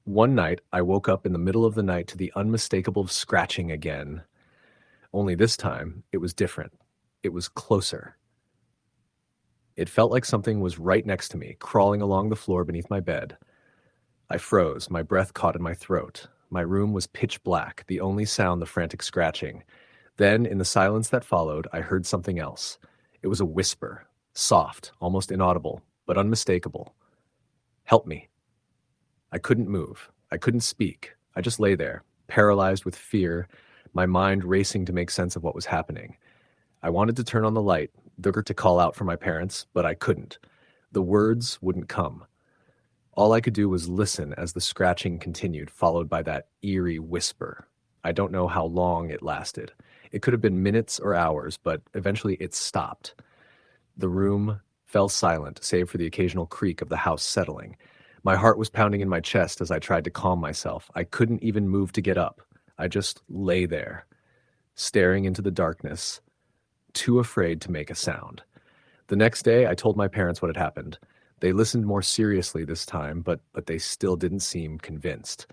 One night, I woke up in the middle of the night to the unmistakable scratching again. Only this time, it was different. It was closer. It felt like something was right next to me, crawling along the floor beneath my bed. I froze, my breath caught in my throat. My room was pitch black, the only sound the frantic scratching. Then, in the silence that followed, I heard something else. It was a whisper, soft, almost inaudible, but unmistakable. "Help me." I couldn't move. I couldn't speak. I just lay there, paralyzed with fear, my mind racing to make sense of what was happening. I wanted to turn on the light, to call out for my parents, but I couldn't. The words wouldn't come. All I could do was listen as the scratching continued, followed by that eerie whisper. I don't know how long it lasted. It could have been minutes or hours, but eventually it stopped. The room fell silent, save for the occasional creak of the house settling. My heart was pounding in my chest as I tried to calm myself. I couldn't even move to get up. I just lay there, staring into the darkness, too afraid to make a sound. The next day, I told my parents what had happened. They listened more seriously this time, but they still didn't seem convinced.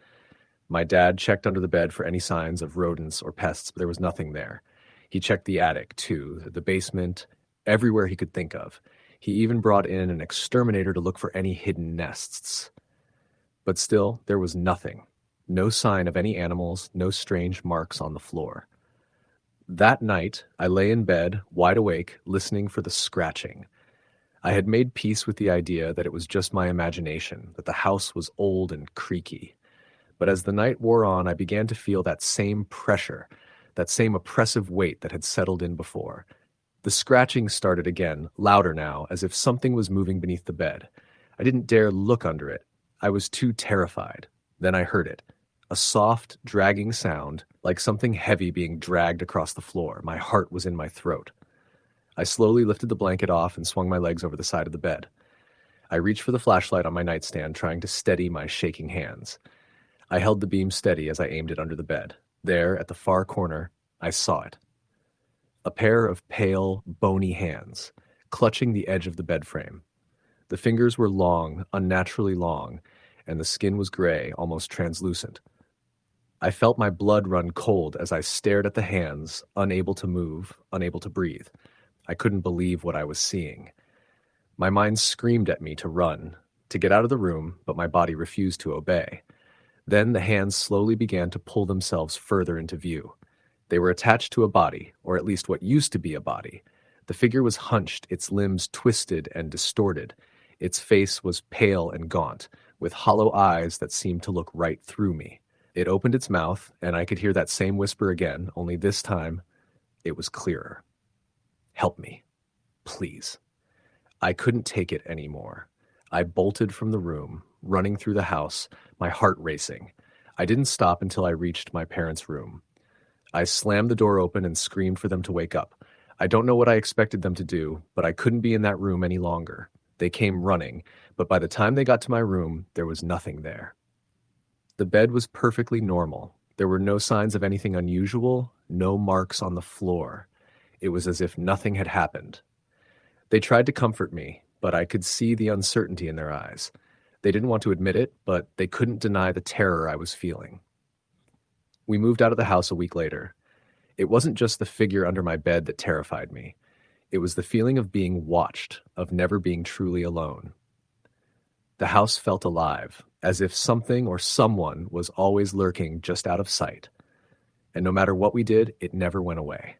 My dad checked under the bed for any signs of rodents or pests, but there was nothing there. He checked the attic, too, the basement, everywhere he could think of. He even brought in an exterminator to look for any hidden nests. But still, there was nothing. No sign of any animals, no strange marks on the floor. That night, I lay in bed, wide awake, listening for the scratching. I had made peace with the idea that it was just my imagination, that the house was old and creaky. But as the night wore on, I began to feel that same pressure, that same oppressive weight that had settled in before. The scratching started again, louder now, as if something was moving beneath the bed. I didn't dare look under it. I was too terrified. Then I heard it. A soft, dragging sound, like something heavy being dragged across the floor. My heart was in my throat. I slowly lifted the blanket off and swung my legs over the side of the bed. I reached for the flashlight on my nightstand, trying to steady my shaking hands. I held the beam steady as I aimed it under the bed. There, at the far corner, I saw it. A pair of pale, bony hands, clutching the edge of the bed frame. The fingers were long, unnaturally long, and the skin was gray, almost translucent. I felt my blood run cold as I stared at the hands, unable to move, unable to breathe. I couldn't believe what I was seeing. My mind screamed at me to run, to get out of the room, but my body refused to obey. Then the hands slowly began to pull themselves further into view. They were attached to a body, or at least what used to be a body. The figure was hunched, its limbs twisted and distorted. Its face was pale and gaunt, with hollow eyes that seemed to look right through me. It opened its mouth, and I could hear that same whisper again, only this time it was clearer. "Help me, please." I couldn't take it anymore. I bolted from the room, running through the house, my heart racing. I didn't stop until I reached my parents' room. I slammed the door open and screamed for them to wake up. I don't know what I expected them to do, but I couldn't be in that room any longer. They came running, but by the time they got to my room, there was nothing there. The bed was perfectly normal. There were no signs of anything unusual, no marks on the floor. It was as if nothing had happened. They tried to comfort me, but I could see the uncertainty in their eyes. They didn't want to admit it, but they couldn't deny the terror I was feeling. We moved out of the house a week later. It wasn't just the figure under my bed that terrified me. It was the feeling of being watched, of never being truly alone. The house felt alive, as if something or someone was always lurking just out of sight. And no matter what we did, it never went away.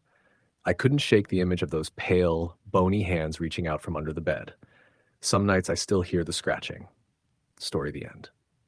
I couldn't shake the image of those pale, bony hands reaching out from under the bed. Some nights I still hear the scratching. Story the end.